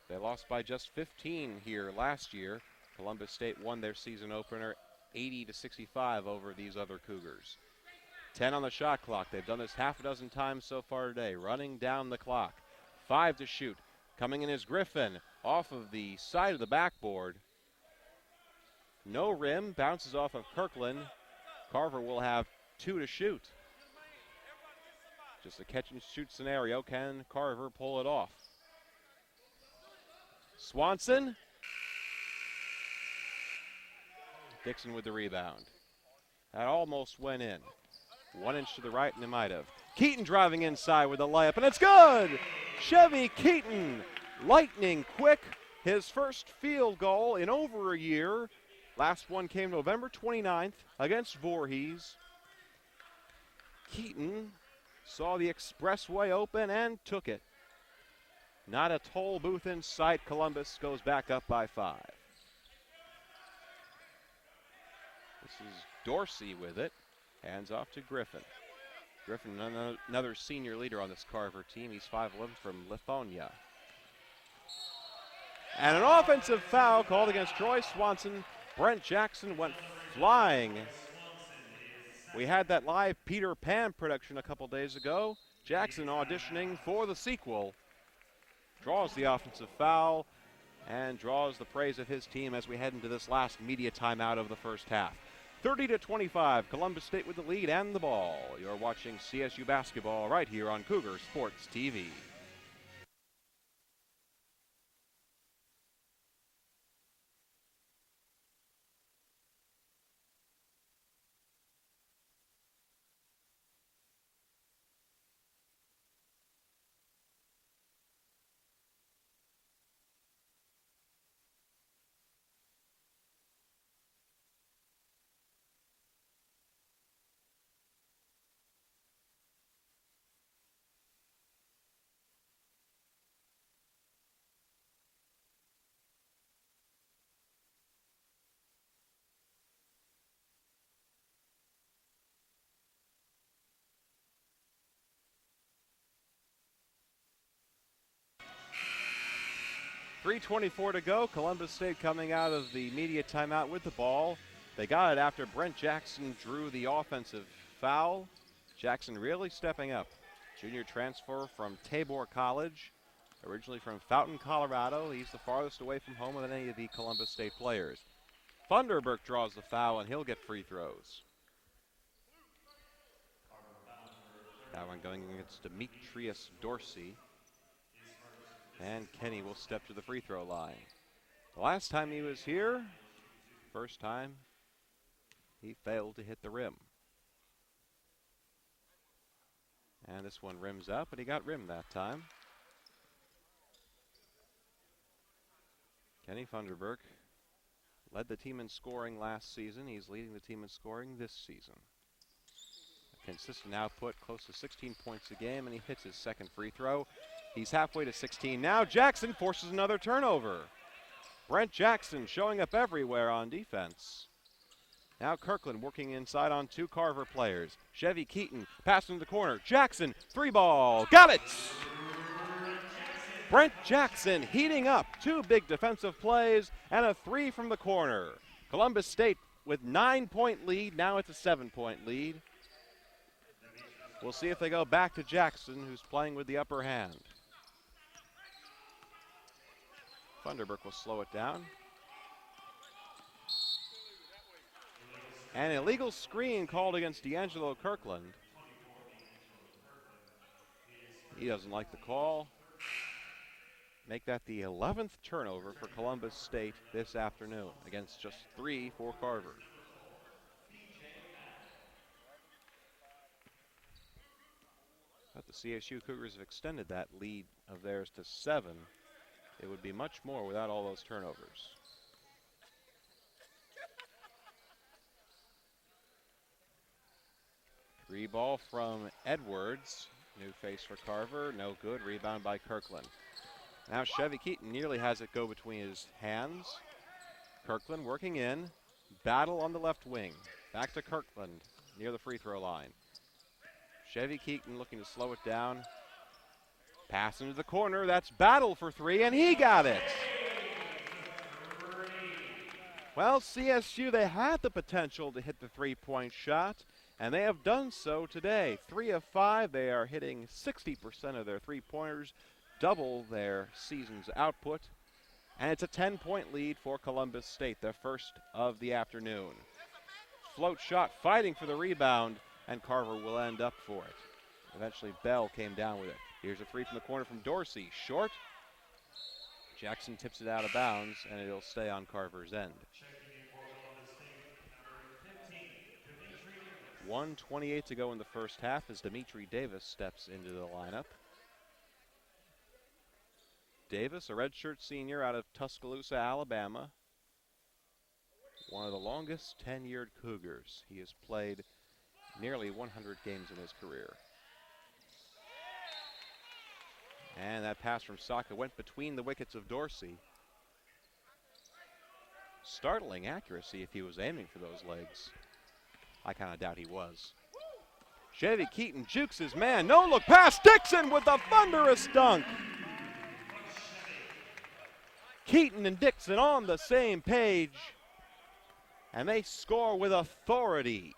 They lost by just 15 here last year. Columbus State won their season opener 80-65 over these other Cougars. 10 on the shot clock. They've done this half a dozen times so far today, running down the clock. 5 to shoot. Coming in is Griffin off of the side of the backboard. No rim, bounces off of Kirkland. Carver will have 2 to shoot. Just a catch and shoot scenario. Can Carver pull it off? Swanson. Dixon with the rebound. That almost went in. 1 inch to the right, and it might have. Keaton driving inside with a layup, and it's good! Chevy Keaton, lightning quick. His first field goal in over a year. Last one came November 29th against Voorhees. Keaton saw the expressway open and took it. Not a toll booth in sight. Columbus goes back up by 5. This is Dorsey with it. Hands off to Griffin. Griffin, another senior leader on this Carver team. He's 5'11" from Lithonia. And an offensive foul called against Troy Swanson. Brent Jackson went flying. We had that live Peter Pan production a couple days ago. Jackson auditioning for the sequel. Draws the offensive foul and draws the praise of his team as we head into this last media timeout of the first half. 30-25, Columbus State with the lead and the ball. You're watching CSU basketball right here on Cougar Sports TV. .324 to go. Columbus State coming out of the media timeout with the ball. They got it after Brent Jackson drew the offensive foul. Jackson really stepping up. Junior transfer from Tabor College, originally from Fountain, Colorado. He's the farthest away from home of any of the Columbus State players. Thunderberg draws the foul, and he'll get free throws. That one going against Demetrius Dorsey. And Kenny will step to the free throw line. The last time he was here, first time, he failed to hit the rim. And this one rims up, but he got rimmed that time. Kenny Thunderberg led the team in scoring last season. He's leading the team in scoring this season. A consistent output, close to 16 points a game, and he hits his second free throw. He's halfway to 16 now. Jackson forces another turnover. Brent Jackson showing up everywhere on defense. Now Kirkland working inside on two Carver players. Chevy Keaton passing to the corner. Jackson, three ball, got it! Brent Jackson heating up. Two big defensive plays and a three from the corner. Columbus State with 9-point lead. Now it's a 7-point lead. We'll see if they go back to Jackson, who's playing with the upper hand. Thunderberg will slow it down. An illegal screen called against D'Angelo Kirkland. He doesn't like the call. Make that the 11th turnover for Columbus State this afternoon against just 3 for Carver. But the CSU Cougars have extended that lead of theirs to 7. It would be much more without all those turnovers. Three ball from Edwards. New face for Carver. No good. Rebound by Kirkland. Now Chevy Keaton nearly has it go between his hands. Kirkland working in. Battle on the left wing. Back to Kirkland near the free throw line. Chevy Keaton looking to slow it down. Pass into the corner. That's Battle for three, and he got it. Well, CSU, they had the potential to hit the three-point shot, and they have done so today. 3 of 5. They are hitting 60% of their three-pointers, double their season's output. And it's a 10-point lead for Columbus State, their first of the afternoon. Float shot fighting for the rebound, and Carver will end up for it. Eventually, Bell came down with it. Here's a three from the corner from Dorsey. Short. Jackson tips it out of bounds, and it'll stay on Carver's end. 1:28 to go in the first half as Dimitri Davis steps into the lineup. Davis, a redshirt senior out of Tuscaloosa, Alabama. One of the longest tenured Cougars. He has played nearly 100 games in his career. And that pass from Saka went between the wickets of Dorsey. Startling accuracy if he was aiming for those legs. I kind of doubt he was. Chevy Keaton jukes his man. No look pass. Dixon with the thunderous dunk. Keaton and Dixon on the same page, and they score with authority.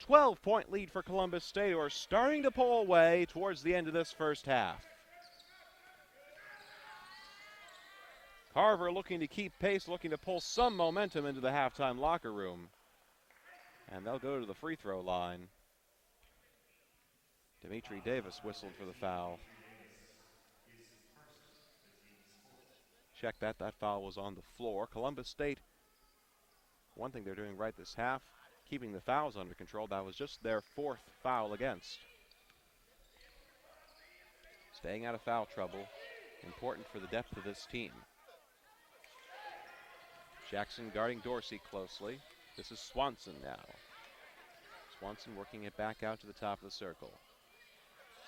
12-point lead for Columbus State, who are starting to pull away towards the end of this first half. Carver looking to keep pace, looking to pull some momentum into the halftime locker room. And they'll go to the free throw line. Dimitri Davis whistled for the foul. Check that. That foul was on the floor. Columbus State, one thing they're doing right this half, keeping the fouls under control. That was just their 4th foul against. Staying out of foul trouble, important for the depth of this team. Jackson guarding Dorsey closely. This is Swanson now. Swanson working it back out to the top of the circle.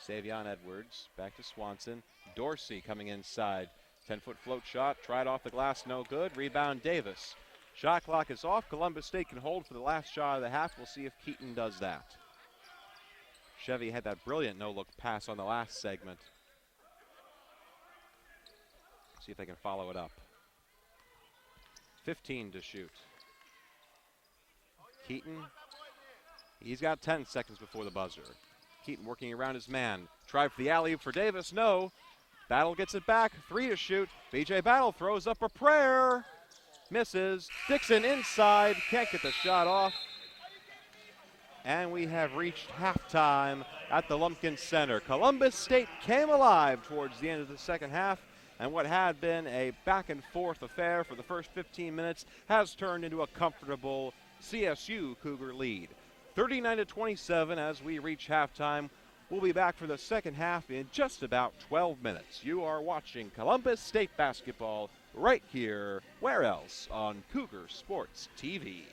Savion Edwards back to Swanson. Dorsey coming inside. 10-foot float shot, tried off the glass, no good. Rebound Davis. Shot clock is off. Columbus State can hold for the last shot of the half. We'll see if Keaton does that. Chevy had that brilliant no-look pass on the last segment. See if they can follow it up. 15 to shoot. Keaton, he's got 10 seconds before the buzzer. Keaton working around his man. Try for the alley-oop for Davis, no. Battle gets it back, 3 to shoot. B.J. Battle throws up a prayer. Misses. Dixon inside, can't get the shot off. And we have reached halftime at the Lumpkin Center. Columbus State came alive towards the end of the second half, and what had been a back-and-forth affair for the first 15 minutes has turned into a comfortable CSU Cougar lead. 39-27 as we reach halftime. We'll be back for the second half in just about 12 minutes. You are watching Columbus State basketball right here. Where else? On Cougar Sports TV.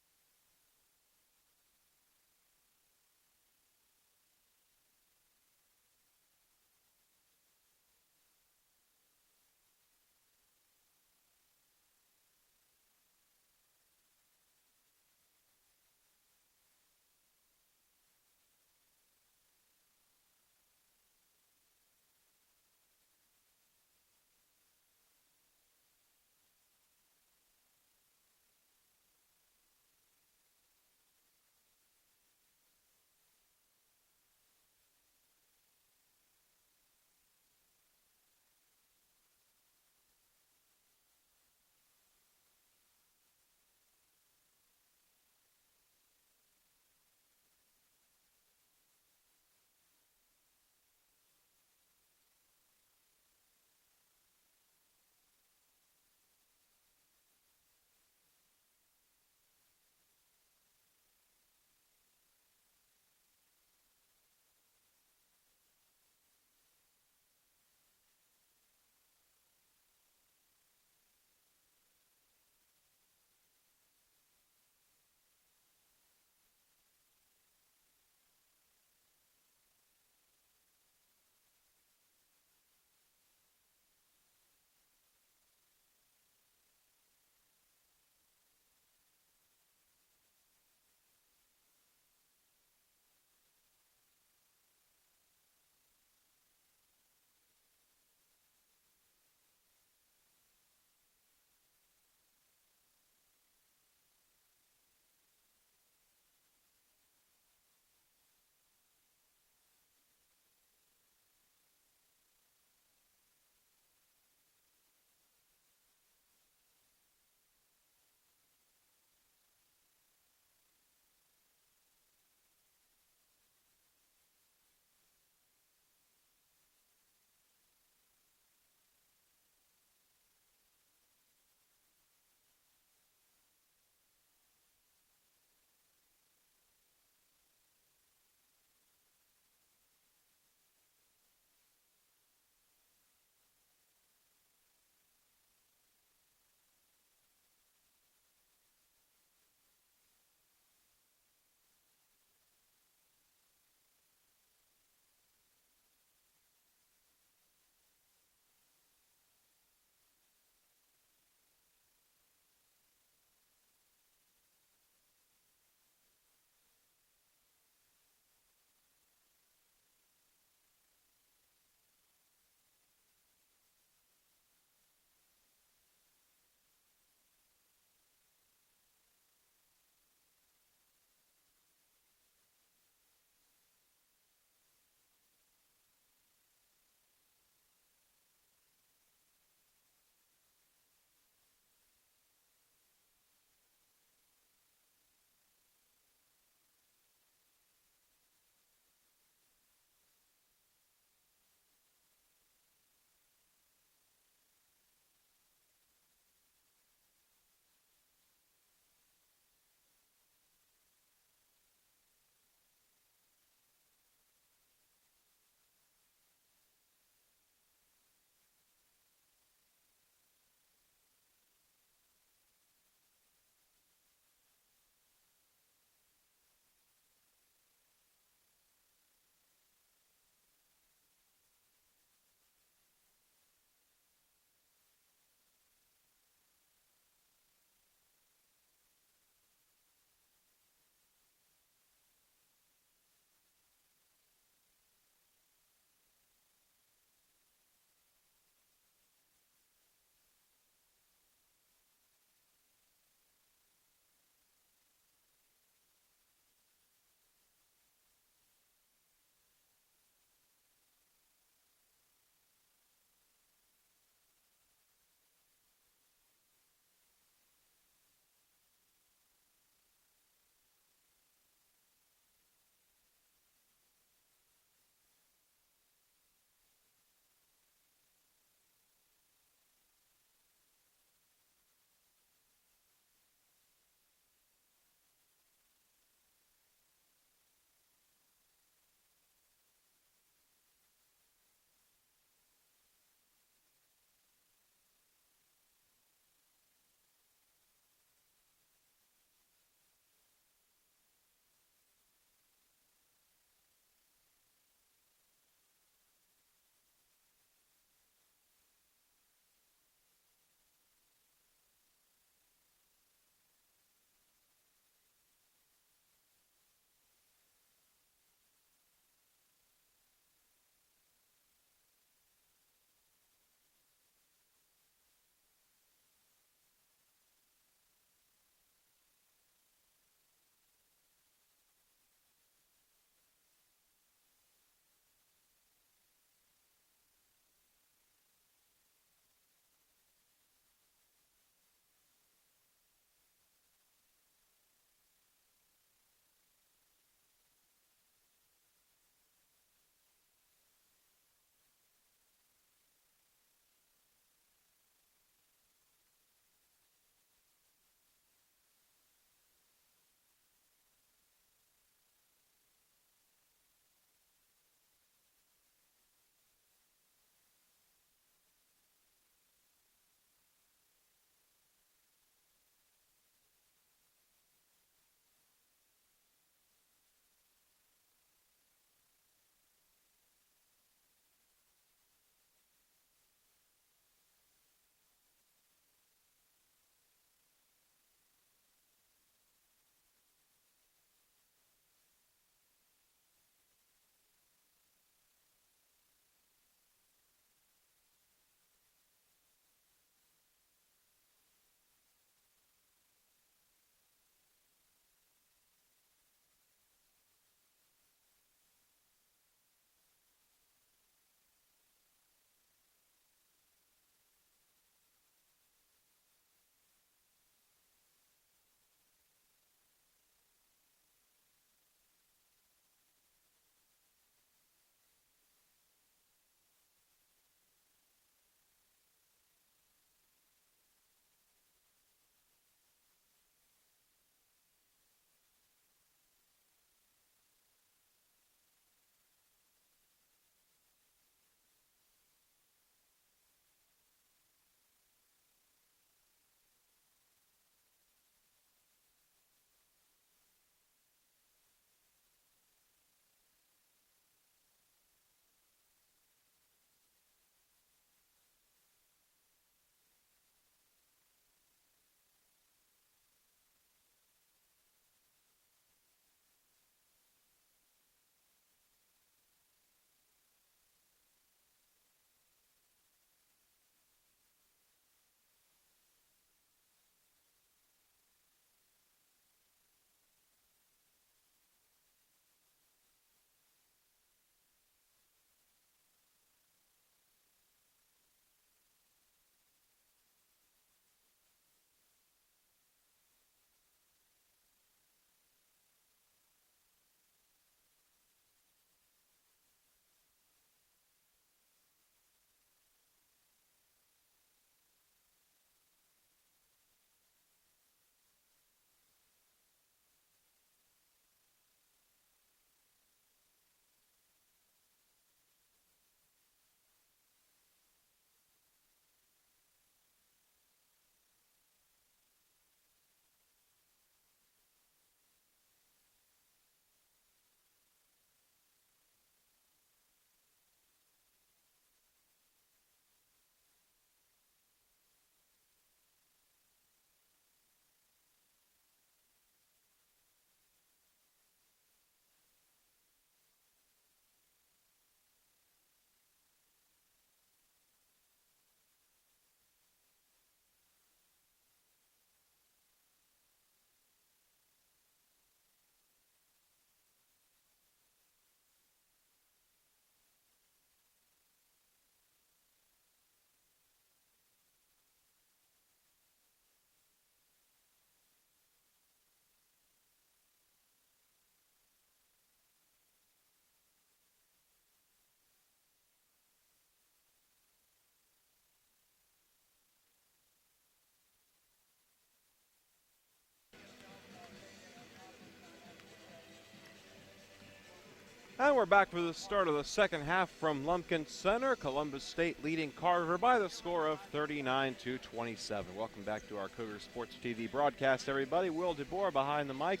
And we're back for the start of the second half from Lumpkin Center. Columbus State leading Carver by the score of 39-27. Welcome back to our Cougar Sports TV broadcast, everybody. Will DeBoer behind the mic.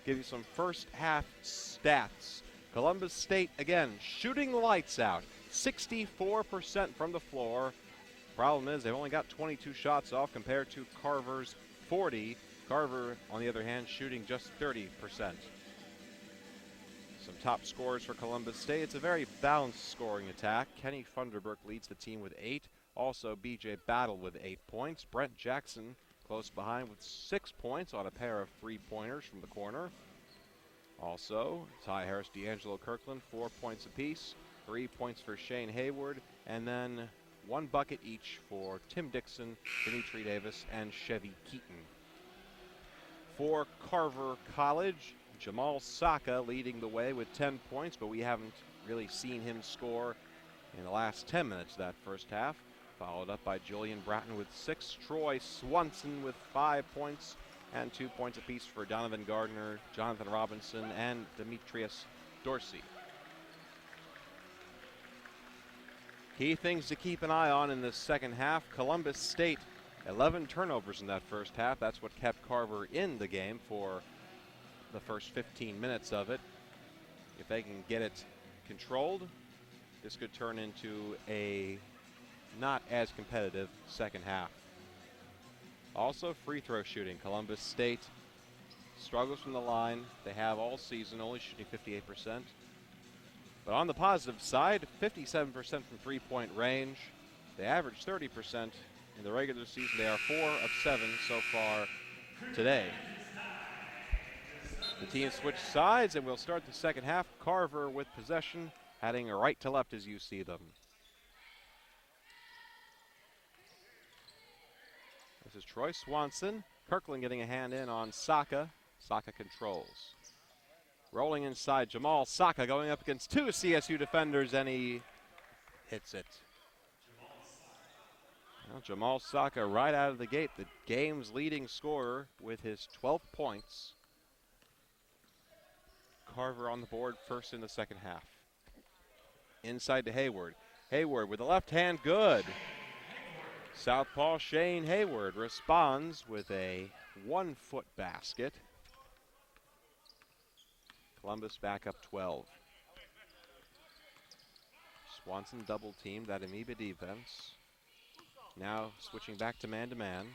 Give you some first half stats. Columbus State, again, shooting the lights out. 64% from the floor. Problem is, they've only got 22 shots off compared to Carver's 40. Carver, on the other hand, shooting just 30%. Some top scores for Columbus State. It's a very balanced scoring attack. Kenny Funderburk leads the team with 8. Also, B.J. Battle with 8 points. Brent Jackson close behind with 6 points on a pair of three-pointers from the corner. Also, Ty Harris, D'Angelo Kirkland, 4 points apiece. 3 points for Shane Hayward. And then 1 bucket each for Tim Dixon, Dimitri Davis, and Chevy Keaton. For Carver College, Jamal Saka leading the way with 10 points, but we haven't really seen him score in the last 10 minutes of that first half. Followed up by Julian Bratton with 6, Troy Swanson with 5 points, and 2 points apiece for Donovan Gardner, Jonathan Robinson, and Demetrius Dorsey. Key things to keep an eye on in this second half. Columbus State, 11 turnovers in that first half. That's what kept Carver in the game for the first 15 minutes of it. If they can get it controlled, this could turn into a not as competitive second half. Also, free throw shooting. Columbus State struggles from the line. They have all season, only shooting 58%. But on the positive side, 57% from three-point range. They average 30% in the regular season. They are 4 of 7 so far today. The team switched sides, and we'll start the second half. Carver with possession, heading right to left as you see them. This is Troy Swanson. Kirkland getting a hand in on Saka. Saka controls. Rolling inside, Jamal Saka going up against 2 CSU defenders, and he hits it. Well, Jamal Saka right out of the gate, the game's leading scorer with his 12 points. Carver on the board first in the second half. Inside to Hayward. Hayward with the left hand, good. Southpaw Shane Hayward responds with a 1-foot basket. Columbus back up 12. Swanson double teamed that Amoeba defense. Now switching back to man-to-man.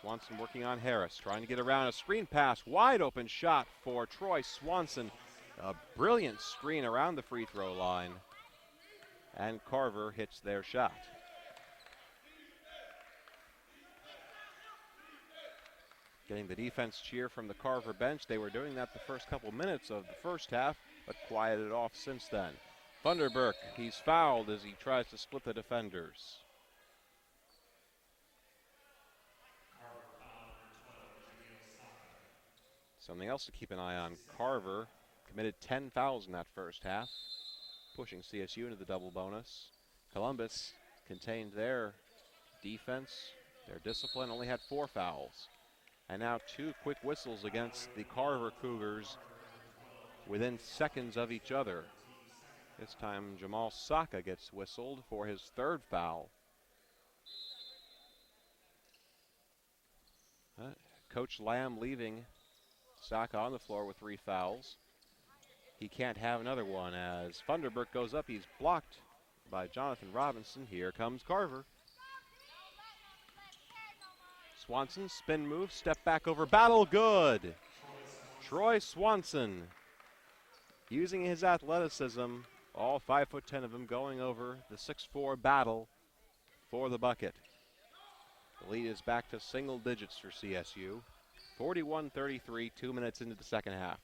Swanson working on Harris, trying to get around a screen pass. Wide open shot for Troy Swanson. A brilliant screen around the free throw line. And Carver hits their shot. Getting the defense cheer from the Carver bench. They were doing that the first couple minutes of the first half, but quieted off since then. Funderburk, he's fouled as he tries to split the defenders. Something else to keep an eye on. Carver committed 10 fouls in that first half, pushing CSU into the double bonus. Columbus contained their defense, their discipline, only had 4 fouls. And now 2 quick whistles against the Carver Cougars within seconds of each other. This time Jamal Saka gets whistled for his 3rd foul. Coach Lamb leaving Saka on the floor with 3 fouls. He can't have another one as Funderburk goes up. He's blocked by Jonathan Robinson. Here comes Carver. Swanson, spin move, step back over Battle, good. Troy Swanson using his athleticism, all 5'10" of him going over the 6'4" Battle for the bucket. The lead is back to single digits for CSU. 41-33, 2 minutes into the second half.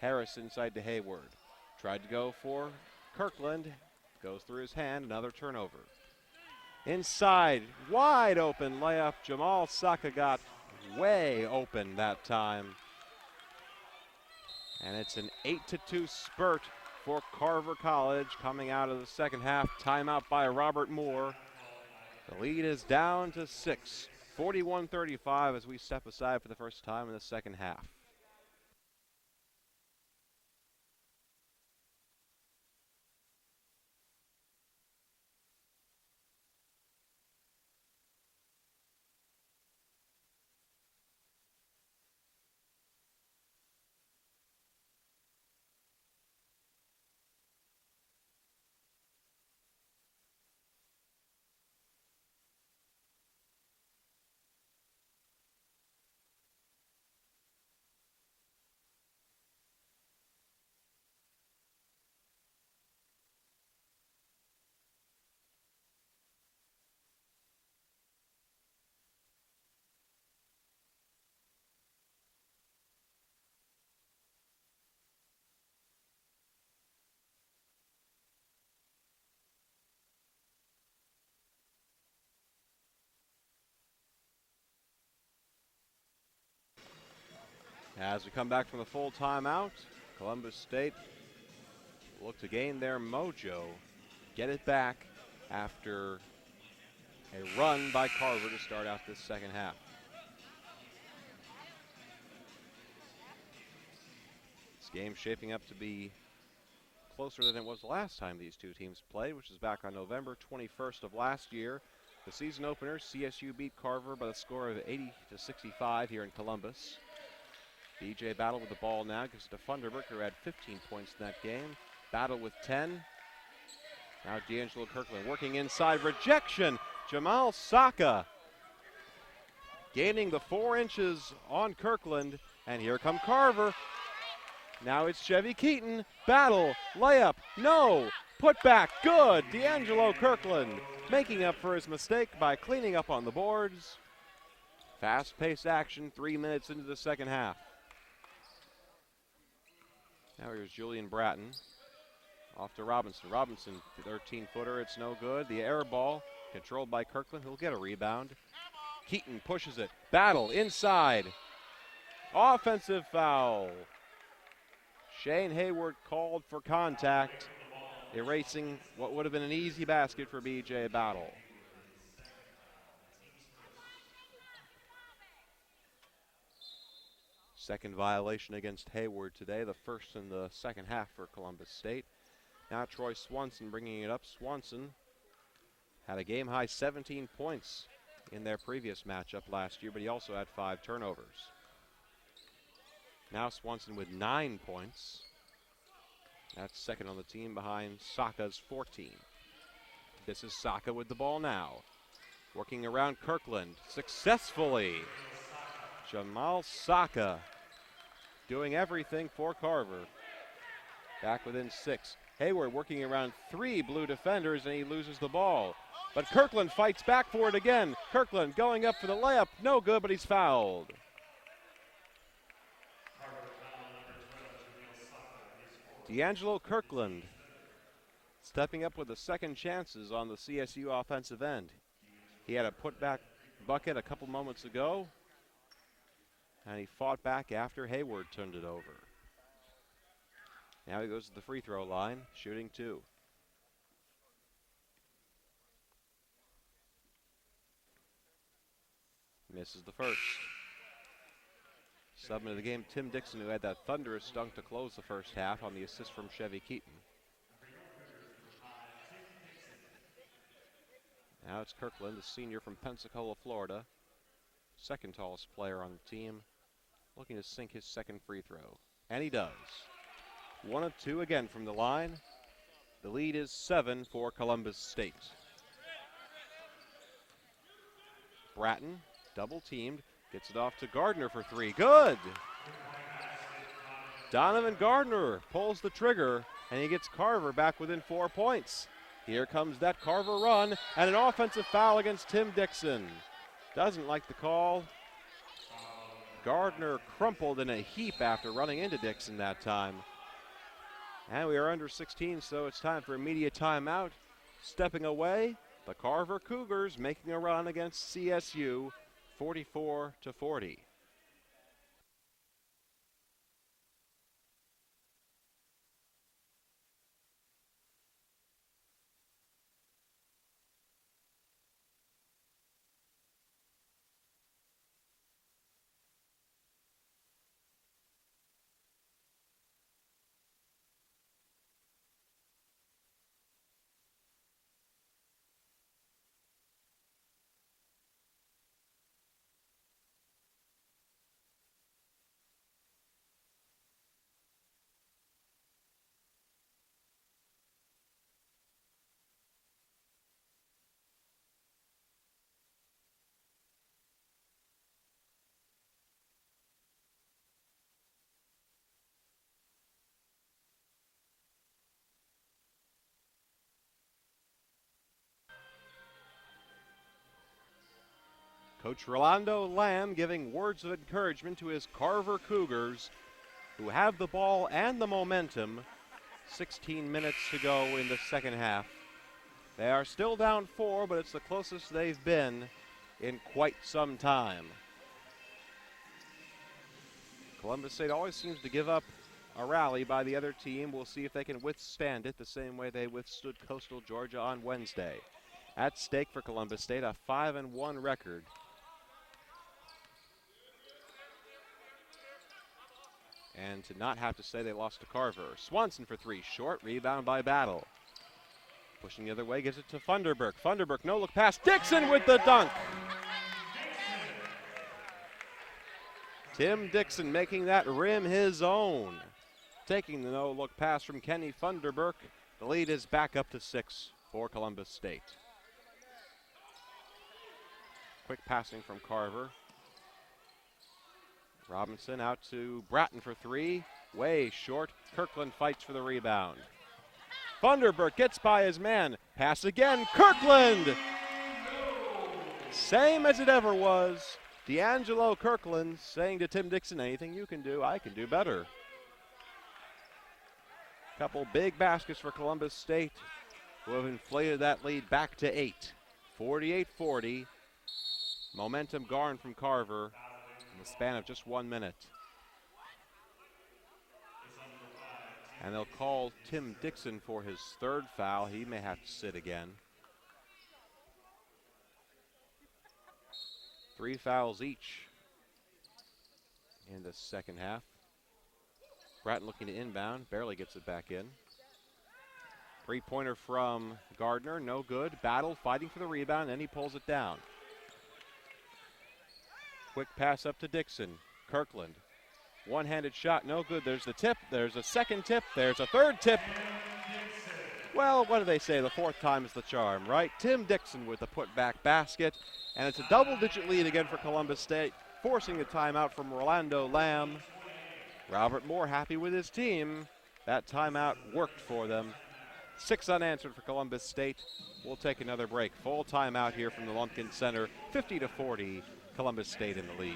Harris inside to Hayward. Tried to go for Kirkland. Goes through his hand, another turnover. Inside, wide open layup. Jamal Saka got way open that time. And it's an 8-2 spurt for Carver College coming out of the second half. Timeout by Robert Moore. The lead is down to 6. 41-35 as we step aside for the first time in the second half. As we come back from the full timeout, Columbus State look to gain their mojo, get it back after a run by Carver to start out this second half. This game shaping up to be closer than it was the last time these two teams played, which is back on November 21st of last year. The season opener, CSU beat Carver by the score of 80-65 here in Columbus. BJ Battle with the ball now, gives it to Funderburk, who had 15 points in that game. Battle with 10. Now D'Angelo Kirkland working inside, rejection. Jamal Saka gaining the 4 inches on Kirkland, and here come Carver. Now it's Chevy Keaton. Battle, layup, no. Put back, good. D'Angelo Kirkland making up for his mistake by cleaning up on the boards. Fast-paced action, 3 minutes into the second half. Now here's Julian Bratton. Off to Robinson. Robinson, 13-footer, it's no good. The air ball controlled by Kirkland. He'll get a rebound. Keaton pushes it. Battle inside. Offensive foul. Shane Hayward called for contact, erasing what would have been an easy basket for BJ Battle. Second violation against Hayward today, the first in the second half for Columbus State. Now Troy Swanson bringing it up. Swanson had a game-high 17 points in their previous matchup last year, but he also had 5 turnovers. Now Swanson with 9 points. That's second on the team behind Saka's 14. This is Saka with the ball now. Working around Kirkland successfully. Jamal Saka doing everything for Carver. Back within 6. Hayward working around 3 blue defenders, and he loses the ball. But Kirkland fights back for it again. Kirkland going up for the layup. No good, but he's fouled. D'Angelo Kirkland stepping up with the second chances on the CSU offensive end. He had a putback bucket a couple moments ago, and he fought back after Hayward turned it over. Now he goes to the free throw line, shooting 2. Misses the first. Subbing to the game, Tim Dixon, who had that thunderous dunk to close the first half on the assist from Chevy Keaton. Now it's Kirkland, the senior from Pensacola, Florida. Second tallest player on the team, looking to sink his second free throw. And he does. 1 of 2 again from the line. The lead is 7 for Columbus State. Bratton, double teamed. Gets it off to Gardner for 3. Good! Donovan Gardner pulls the trigger, and he gets Carver back within 4 points. Here comes that Carver run, and an offensive foul against Tim Dixon. Doesn't like the call. Gardner crumpled in a heap after running into Dixon that time. And we are under 16, so it's time for immediate timeout. Stepping away, the Carver Cougars making a run against CSU. 44-40. Coach Rolando Lamb giving words of encouragement to his Carver Cougars, who have the ball and the momentum. 16 minutes to go in the second half. They are still down 4, but it's the closest they've been in quite some time. Columbus State always seems to give up a rally by the other team. We'll see if they can withstand it the same way they withstood Coastal Georgia on Wednesday. At stake for Columbus State, a 5-1 record. And to not have to say they lost to Carver. Swanson for three, short, rebound by Battle. Pushing the other way, gives it to Funderburk. Funderburk, no look pass. Dixon with the dunk. Tim Dixon making that rim his own. Taking the no look pass from Kenny Funderburk. The lead is back up to 6 for Columbus State. Quick passing from Carver. Robinson out to Bratton for three. Way short. Kirkland fights for the rebound. Funderburk gets by his man. Pass again. Kirkland! Same as it ever was. D'Angelo Kirkland saying to Tim Dixon, anything you can do, I can do better. Couple big baskets for Columbus State, who have inflated that lead back to 8. 48-40. Momentum gone from Carver in the span of just 1 minute. And they'll call Tim Dixon for his third foul. He may have to sit again. 3 fouls each in the second half. Bratton looking to inbound, barely gets it back in. Three-pointer from Gardner, no good. Battle fighting for the rebound, and he pulls it down. Quick pass up to Dixon. Kirkland. One-handed shot, no good. There's the tip. There's a second tip. There's a third tip. Well, what do they say? The fourth time is the charm, right? Tim Dixon with the putback basket. And it's a double-digit lead again for Columbus State, forcing the timeout from Rolando Lamb. Robert Moore happy with his team. That timeout worked for them. 6 unanswered for Columbus State. We'll take another break. Full timeout here from the Lumpkin Center. 50-40, Columbus State in the lead.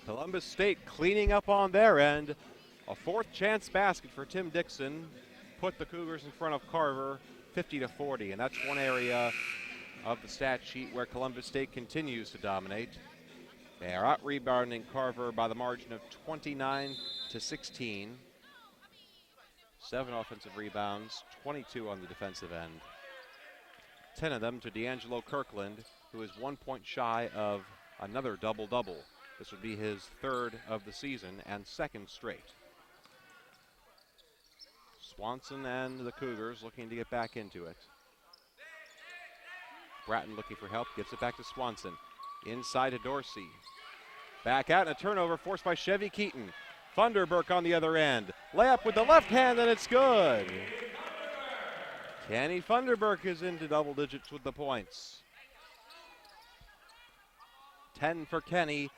Columbus State cleaning up on their end. A fourth chance basket for Tim Dixon. Put the Cougars in front of Carver 50-40. And that's one area of the stat sheet where Columbus State continues to dominate. They are out rebounding Carver by the margin of 29-16. 7 offensive rebounds, 22 on the defensive end. 10 of them to D'Angelo Kirkland, who is 1 point shy of another double-double. This would be his third of the season and second straight. Swanson and the Cougars looking to get back into it. Bratton looking for help, gets it back to Swanson. Inside to Dorsey. Back out and a turnover forced by Chevy Keaton. Funderburk on the other end. Layup with the left hand and it's good. Kenny Funderburk is into double digits with the points. 10 for Kenny,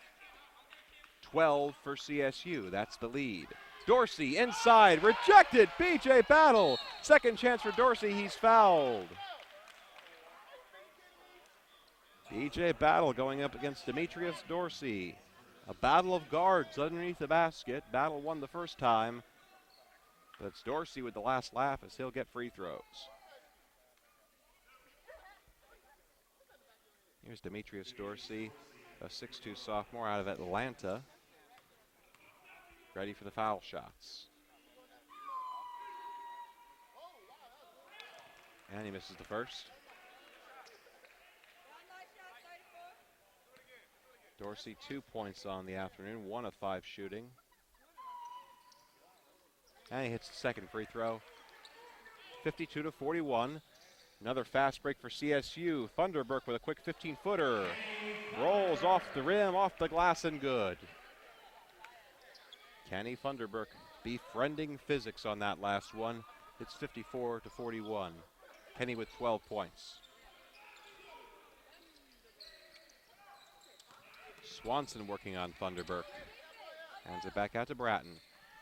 12 for CSU. That's the lead. Dorsey inside, rejected. B.J. Battle. Second chance for Dorsey. He's fouled. B.J. Battle going up against Demetrius Dorsey. A battle of guards underneath the basket. Battle won the first time. But it's Dorsey with the last laugh as he'll get free throws. Here's Demetrius Dorsey, a 6'2 sophomore out of Atlanta. Ready for the foul shots. And he misses the first. Dorsey 2 points on the afternoon, 1 of 5 shooting. And he hits the second free throw. 52-41. Another fast break for CSU. Funderburk with a quick 15-footer. Rolls off the rim, off the glass, and good. Kenny Funderburk befriending physics on that last one. It's 54-41. Kenny with 12 points. Swanson working on Funderburk. Hands it back out to Bratton.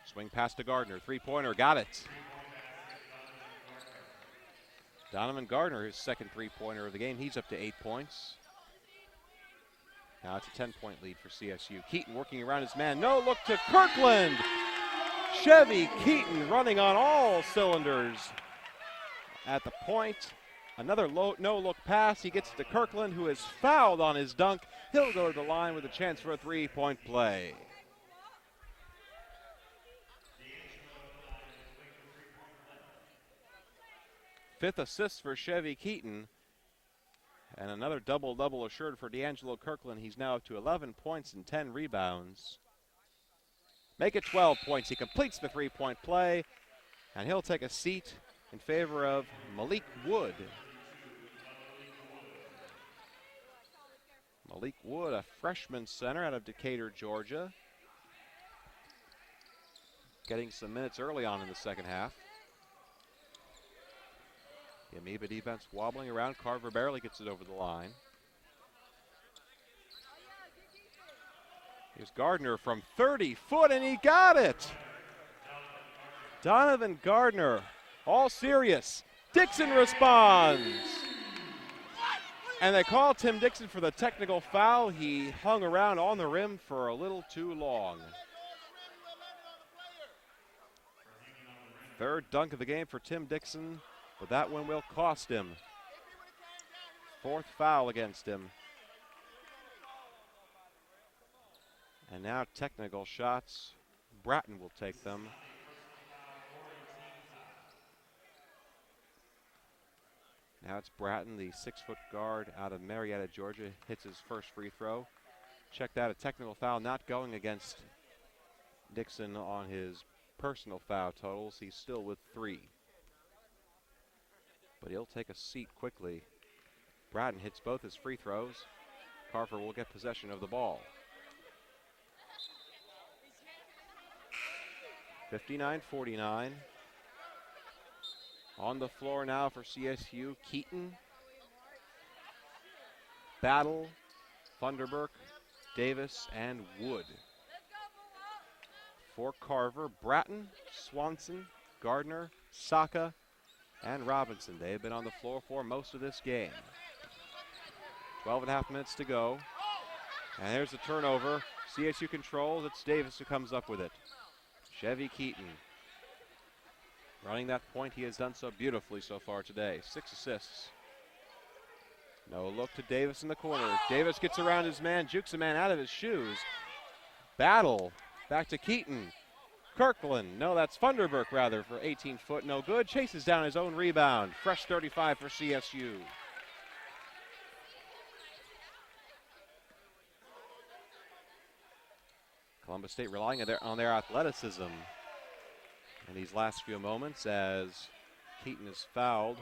Swing pass to Gardner. Three-pointer, got it. Donovan Gardner, his second three-pointer of the game. He's up to 8 points. Now it's a 10-point lead for CSU. Keaton working around his man. No look to Kirkland. Chevy Keaton running on all cylinders at the point. Another no-look pass. He gets it to Kirkland, who is fouled on his dunk. He'll go to the line with a chance for a three-point play. Fifth assist for Chevy Keaton. And another double-double assured for D'Angelo Kirkland. He's now up to 11 points and 10 rebounds. Make it 12 points. He completes the three-point play, and he'll take a seat in favor of Malik Wood. Malik Wood, a freshman center out of Decatur, Georgia. Getting some minutes early on in the second half. The Amoeba defense wobbling around. Carver barely gets it over the line. Here's Gardner from 30 foot, and he got it. Donovan Gardner, all serious. Dixon responds. And they call Tim Dixon for the technical foul. He hung around on the rim for a little too long. Third dunk of the game for Tim Dixon, but that one will cost him. Fourth foul against him. And now technical shots. Bratton will take them. Now it's Bratton, the 6-foot guard out of Marietta, Georgia, hits his first free throw. Check that, a technical foul not going against Dixon on his personal foul totals. He's still with 3. But he'll take a seat quickly. Bratton hits both his free throws. Carver will get possession of the ball. 59-49. On the floor now for CSU, Keaton, Battle, Funderburk, Davis, and Wood. For Carver, Bratton, Swanson, Gardner, Saka, and Robinson. They have been on the floor for most of this game. 12.5 minutes to go. And there's the turnover. CSU controls. It's Davis who comes up with it. Chevy Keaton running that point. He has done so beautifully so far today. 6 assists. No look to Davis in the corner. Davis gets around his man, jukes a man out of his shoes. Battle. Back to Keaton. Kirkland. No, that's Funderburk rather for 18 foot. No good. Chases down his own rebound. Fresh 35 for CSU. Columbus State relying on their athleticism in these last few moments as Keaton is fouled.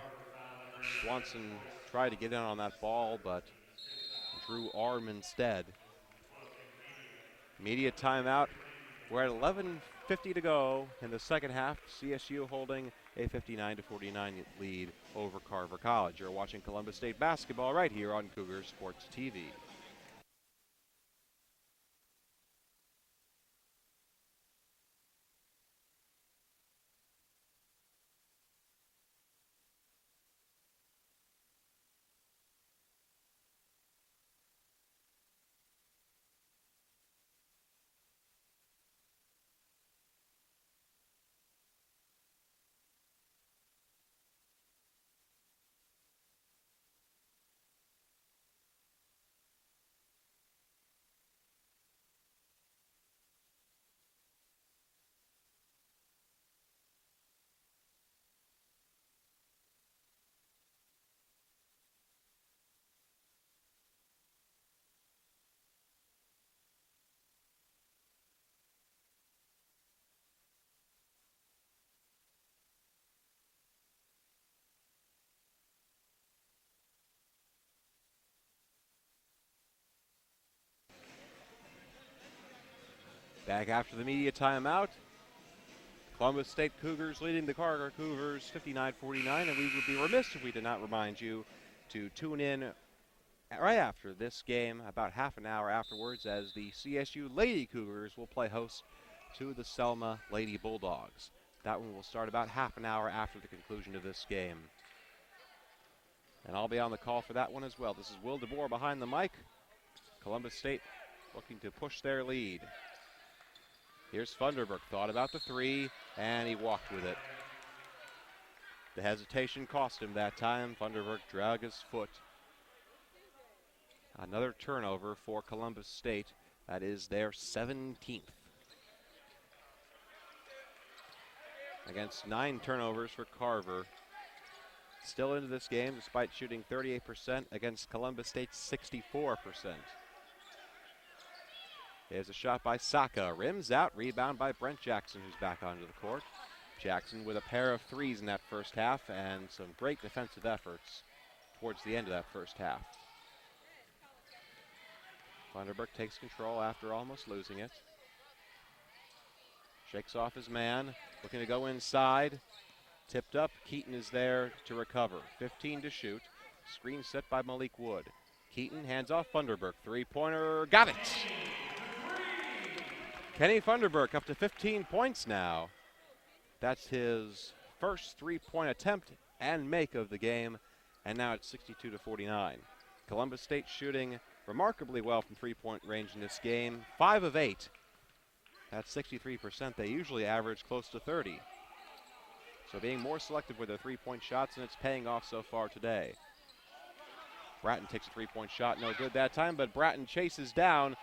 Swanson tried to get in on that ball, but drew arm instead. Immediate timeout. We're at 11:50 to go in the second half. CSU holding a 59-49 lead over Carver College. You're watching Columbus State basketball right here on Cougar Sports TV. Back after the media timeout. Columbus State Cougars leading the Carver Cougars 59-49, and we would be remiss if we did not remind you to tune in right after this game, about half an hour afterwards, as the CSU Lady Cougars will play host to the Selma Lady Bulldogs. That one will start about half an hour after the conclusion of this game. And I'll be on the call for that one as well. This is Will DeBoer behind the mic. Columbus State looking to push their lead. Here's Funderburk, thought about the three, and he walked with it. The hesitation cost him that time. Funderburk dragged his foot. Another turnover for Columbus State. That is their 17th. Against 9 turnovers for Carver. Still into this game despite shooting 38% against Columbus State's 64%. There's a shot by Saka. Rims out. Rebound by Brent Jackson, who's back onto the court. Jackson with a pair of threes in that first half and some great defensive efforts towards the end of that first half. Funderburk takes control after almost losing it. Shakes off his man. Looking to go inside. Tipped up. Keaton is there to recover. 15 to shoot. Screen set by Malik Wood. Keaton hands off Funderburk. Three-pointer. Got it! Kenny Funderburk up to 15 points now. That's his first three-point attempt and make of the game. And now it's 62-49. Columbus State shooting remarkably well from three-point range in this game. 5 of 8. That's 63%. They usually average close to 30. So being more selective with their three-point shots, and it's paying off so far today. Bratton takes a three-point shot, no good that time, but Bratton chases down,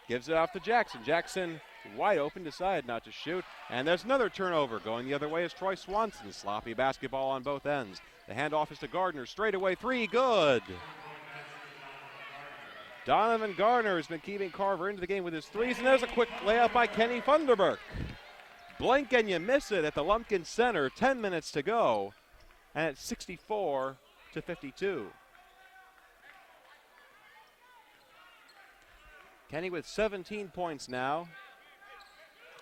gives it off to Jackson. Jackson wide open, decided not to shoot, and there's another turnover. Going the other way is Troy Swanson. Sloppy basketball on both ends. The handoff is to Gardner, straightaway three, good. Donovan Gardner has been keeping Carver into the game with his threes, and there's a quick layup by Kenny Funderburk. Blink and you miss it at the Lumpkin Center. 10 minutes to go, and it's 64-52. Kenny with 17 points now,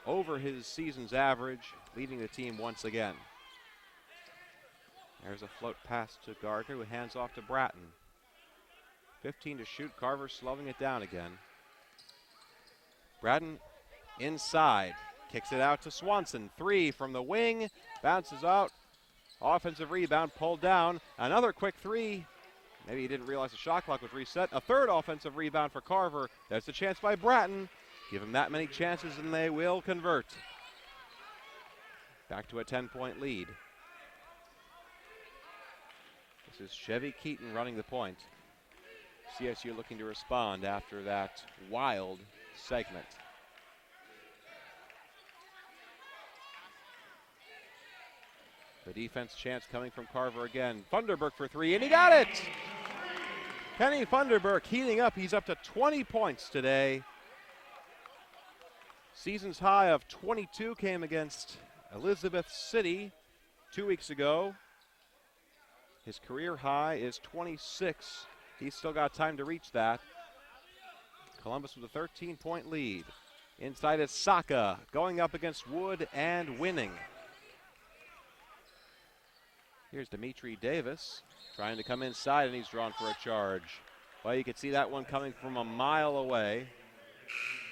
over his season's average, leading the team once again. There's a float pass to Gardner, who hands off to Bratton. 15 to shoot. Carver slowing it down again. Bratton inside. Kicks it out to Swanson. Three from the wing. Bounces out. Offensive rebound pulled down. Another quick three. Maybe he didn't realize the shot clock was reset. A third offensive rebound for Carver. There's the chance by Bratton. Give him that many chances and they will convert. Back to a 10-point lead. This is Chevy Keaton running the point. CSU looking to respond after that wild segment. The defense chance coming from Carver again. Funderburk for three, and he got it! Kenny Funderburk heating up. He's up to 20 points today. Season's high of 22 came against Elizabeth City 2 weeks ago. His career high is 26. He's still got time to reach that. Columbus with a 13-point lead. Inside is Saka, going up against Wood and winning. Here's Dimitri Davis, trying to come inside, and he's drawn for a charge. Well, you can see that one coming from a mile away.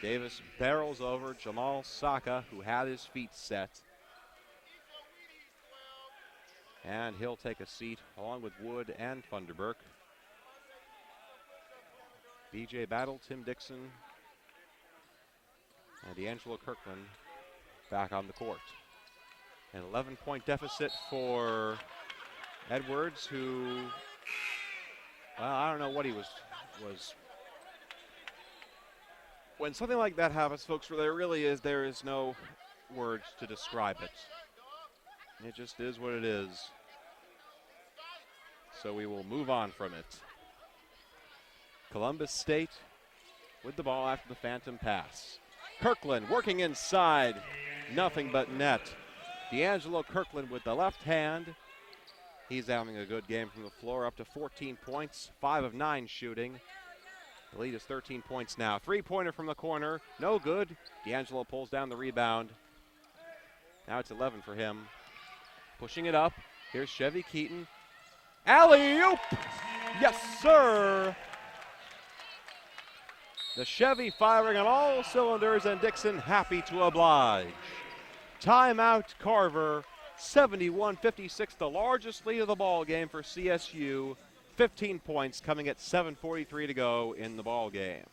Davis barrels over Jamal Saka, who had his feet set. And he'll take a seat along with Wood and Funderburk. B.J. Battle, Tim Dixon, and D'Angelo Kirkland back on the court. An 11-point deficit for Edwards, who, well, I don't know what he was. When something like that happens, folks, there is no words to describe it. It just is what it is. So we will move on from it. Columbus State with the ball after the phantom pass. Kirkland working inside, nothing but net. D'Angelo Kirkland with the left hand. He's having a good game from the floor, up to 14 points, 5 of 9 shooting. The lead is 13 points now. Three-pointer from the corner, no good. D'Angelo pulls down the rebound. Now it's 11 for him. Pushing it up. Here's Chevy Keaton. Alley-oop! Yes, sir! The Chevy firing on all cylinders, and Dixon happy to oblige. Timeout, Carver. 71-56, the largest lead of the ball game for CSU. 15 points coming at 7:43 to go in the ball game.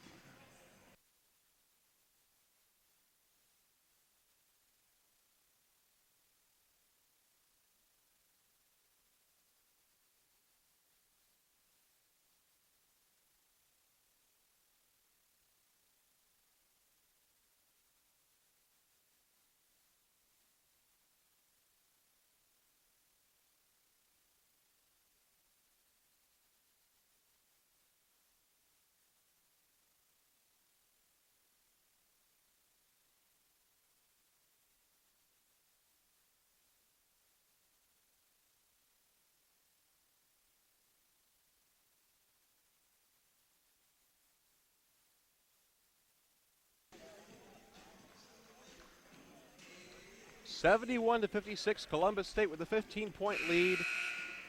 (71-56), Columbus State with a 15-point lead.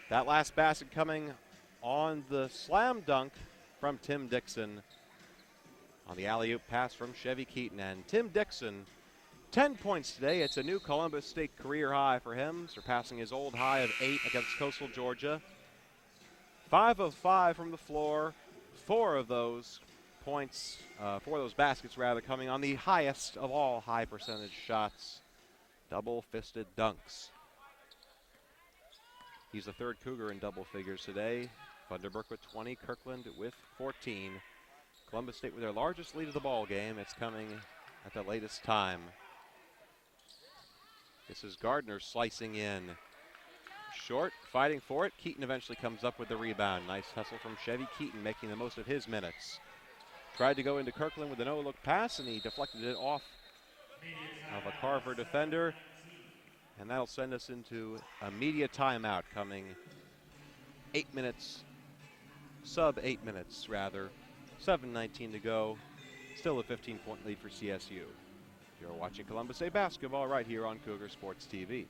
That last basket coming on the slam dunk from Tim Dixon on the alley-oop pass from Chevy Keaton. And Tim Dixon, 10 points today. It's a new Columbus State career high for him, surpassing his old high of 8 against Coastal Georgia. 5 of 5 from the floor. 4 of those points, 4 of those baskets rather, coming on the highest of all high percentage shots. Double-fisted dunks. He's the third Cougar in double figures today. Funderburk with 20, Kirkland with 14. Columbus State with their largest lead of the ball game. It's coming at the latest time. This is Gardner slicing in. Short, fighting for it. Keaton eventually comes up with the rebound. Nice hustle from Chevy Keaton, making the most of his minutes. Tried to go into Kirkland with a no-look pass, and he deflected it off of a Carver defender. And that'll send us into a media timeout coming 8 minutes, sub 8 minutes rather. 7:19 to go. Still a 15-point lead for CSU. You're watching Columbus State basketball right here on Cougar Sports TV.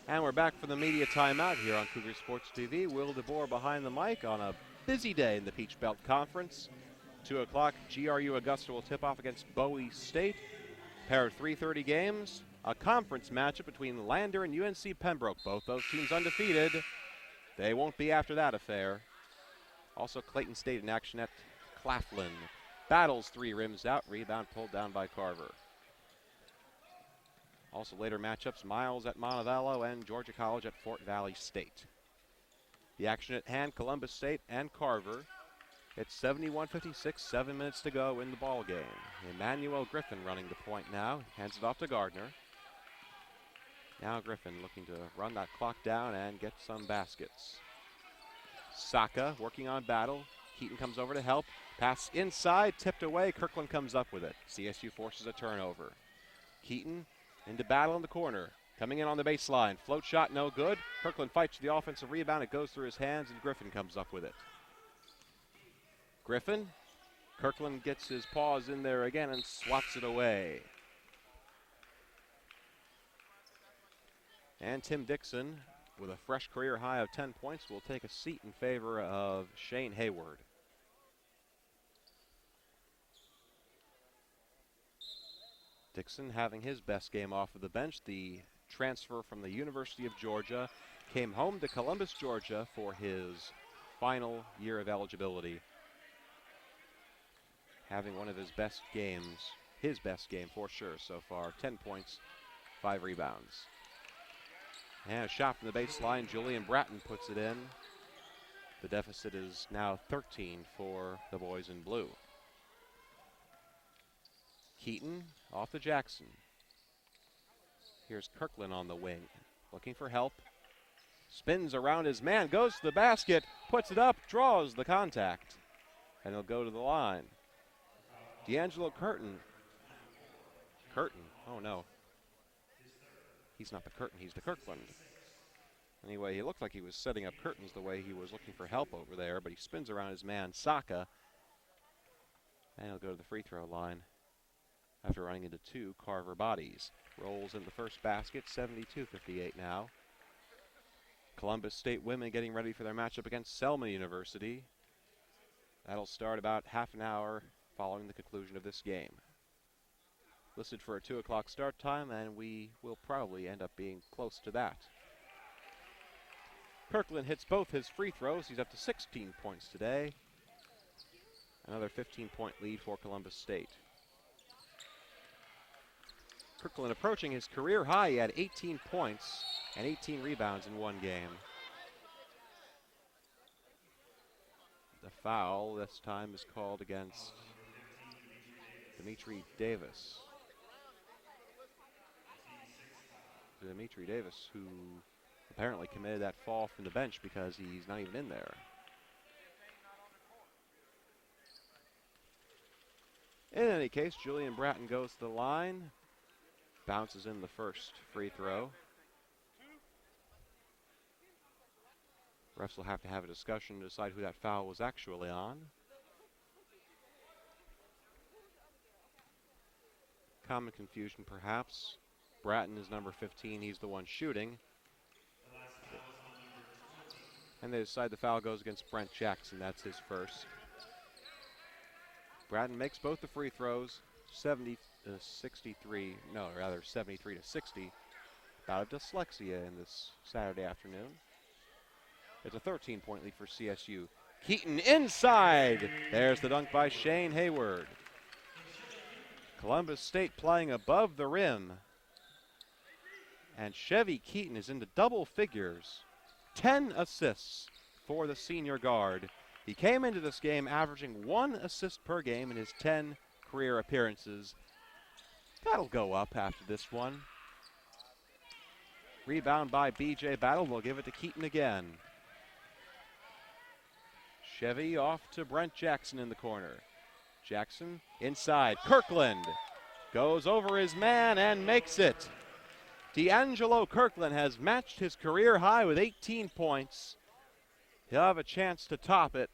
And we're back for the media timeout here on Cougar Sports TV. Will DeBoer behind the mic on a busy day in the Peach Belt Conference. 2 o'clock, GRU Augusta will tip off against Bowie State. Pair of 3:30 games. A conference matchup between Lander and UNC Pembroke. Both those teams undefeated. They won't be after that affair. Also Clayton State in action at Claflin. Battles 3 rims out. Rebound pulled down by Carver. Also later matchups, Miles at Montevallo and Georgia College at Fort Valley State. The action at hand, Columbus State and Carver. It's 71-56, 7 minutes to go in the ball game. Emmanuel Griffin running the point now. Hands it off to Gardner. Now Griffin looking to run that clock down and get some baskets. Saka working on Battle. Keaton comes over to help. Pass inside, tipped away. Kirkland comes up with it. CSU forces a turnover. Keaton into Battle in the corner. Coming in on the baseline. Float shot, no good. Kirkland fights for the offensive rebound. It goes through his hands, and Griffin comes up with it. Griffin. Kirkland gets his paws in there again and swats it away. And Tim Dixon, with a fresh career high of 10 points, will take a seat in favor of Shane Hayward. Dixon having his best game off of the bench. The transfer from the University of Georgia came home to Columbus, Georgia for his final year of eligibility. having one of his best game for sure so far. 10 points, 5 rebounds. And a shot from the baseline, Julian Bratton puts it in. The deficit is now 13 for the boys in blue. Keaton off to Jackson. Here's Kirkland on the wing, looking for help. Spins around his man, goes to the basket, puts it up, draws the contact, and he'll go to the line. D'Angelo Curtin, oh no. He's not the Curtin, he's the Kirkland. Anyway, he looked like he was setting up curtains the way he was looking for help over there, but he spins around his man, Saka, and he'll go to the free throw line after running into 2 Carver bodies. Rolls in the first basket, 72-58 now. Columbus State women getting ready for their matchup against Selma University. That'll start about half an hour following the conclusion of this game. Listed for a 2 o'clock start time, and we will probably end up being close to that. Kirkland hits both his free throws. He's up to 16 points today. Another 15-point lead for Columbus State. Kirkland approaching his career high. He had 18 points and 18 rebounds in one game. The foul this time is called against Dimitri Davis. Dimitri Davis, who apparently committed that fall from the bench because he's not even in there. In any case, Julian Bratton goes to the line, bounces in the first free throw. Refs will have to have a discussion to decide who that foul was actually on. Common confusion, perhaps. Bratton is number 15. He's the one shooting. And they decide the foul goes against Brent Jackson. That's his first. Bratton makes both the free throws, 73 to 60. Bout of dyslexia in this Saturday afternoon. It's a 13-point lead for CSU. Keaton inside. There's the dunk by Shane Hayward. Columbus State playing above the rim. And Chevy Keaton is into double figures. 10 assists for the senior guard. He came into this game averaging 1 assist per game in his 10 career appearances. That'll go up after this one. Rebound by B.J. Battle. We'll give it to Keaton again. Chevy off to Brent Jackson in the corner. Jackson inside. Kirkland goes over his man and makes it. D'Angelo Kirkland has matched his career high with 18 points. He'll have a chance to top it.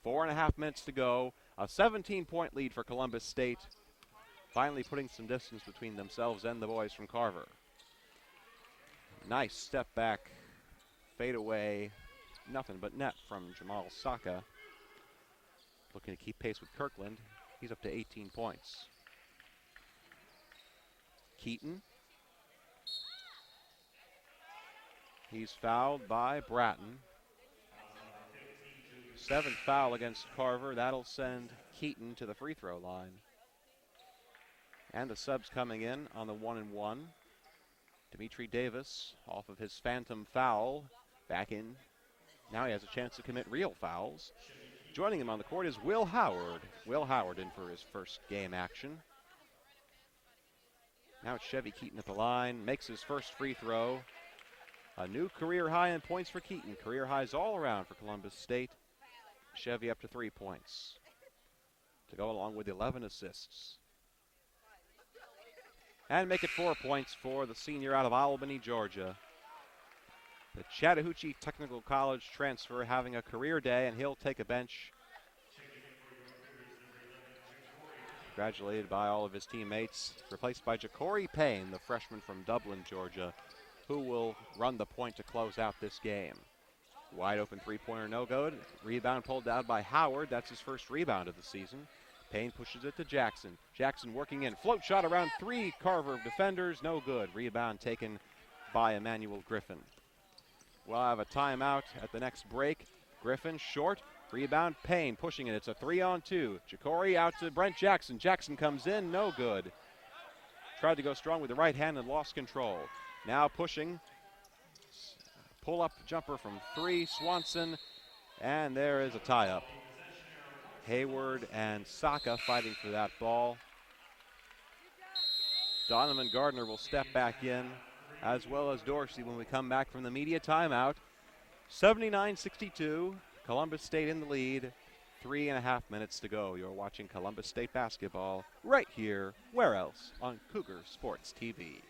4.5 minutes to go. A 17-point lead for Columbus State. Finally putting some distance between themselves and the boys from Carver. Nice step back, fade away. Nothing but net from Jamal Saka. Looking to keep pace with Kirkland. He's up to 18 points. Keaton. He's fouled by Bratton. 7th foul against Carver. That'll send Keaton to the free throw line. And the subs coming in on the 1-and-1. Dimitri Davis off of his phantom foul. Back in. Now he has a chance to commit real fouls. Joining him on the court is Will Howard. Will Howard in for his first game action. Now it's Chevy Keaton at the line. Makes his first free throw. A new career high in points for Keaton. Career highs all around for Columbus State. Chevy up to 3 points to go along with 11 assists. And make it 4 points for the senior out of Albany, Georgia. The Chattahoochee Technical College transfer having a career day, and he'll take a bench. Congratulated by all of his teammates. Replaced by Ja'Cory Payne, the freshman from Dublin, Georgia, who will run the point to close out this game. Wide open three-pointer, no good. Rebound pulled down by Howard. That's his first rebound of the season. Payne pushes it to Jackson. Jackson working in. Float shot around 3 Carver defenders. No good. Rebound taken by Emmanuel Griffin. We'll have a timeout at the next break. Griffin short. Rebound, Payne pushing it. It's a 3-on-2. Jacory out to Brent Jackson. Jackson comes in, no good. Tried to go strong with the right hand and lost control. Now pushing. Pull-up jumper from 3, Swanson. And there is a tie-up. Hayward and Saka fighting for that ball. Donovan Gardner will step back in, as well as Dorsey when we come back from the media timeout. 79-62, Columbus State in the lead. 3.5 minutes to go. You're watching Columbus State basketball right here. Where else? On Cougar Sports TV.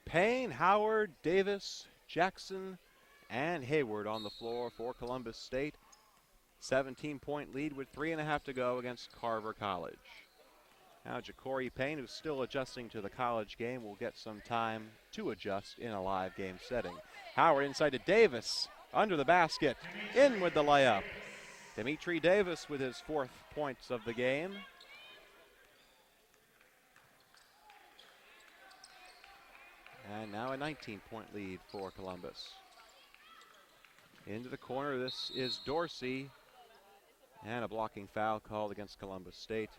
Payne, Howard, Davis, Jackson, and Hayward on the floor for Columbus State. 17-point lead with 3.5 to go against Carver College. Now Jacory Payne, who's still adjusting to the college game, will get some time to adjust in a live game setting. Howard inside to Davis, under the basket, in with the layup. Dimitri Davis with his 4th points of the game. And now a 19-point lead for Columbus. Into the corner, this is Dorsey. And a blocking foul called against Columbus State.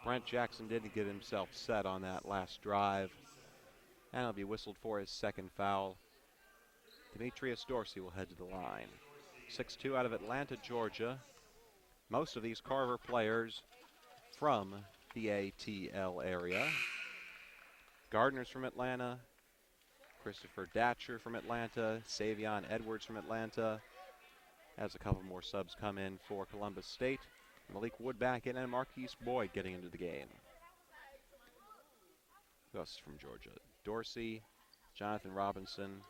Brent Jackson didn't get himself set on that last drive. And he'll be whistled for his 2nd foul. Demetrius Dorsey will head to the line. 6'2" out of Atlanta, Georgia. Most of these Carver players from the ATL area. Gardner's from Atlanta. Christopher Datcher from Atlanta. Savion Edwards from Atlanta. As a couple more subs come in for Columbus State. Malik Wood back in and Marquise Boyd getting into the game. Who else is from Georgia? Dorsey, Jonathan Robinson.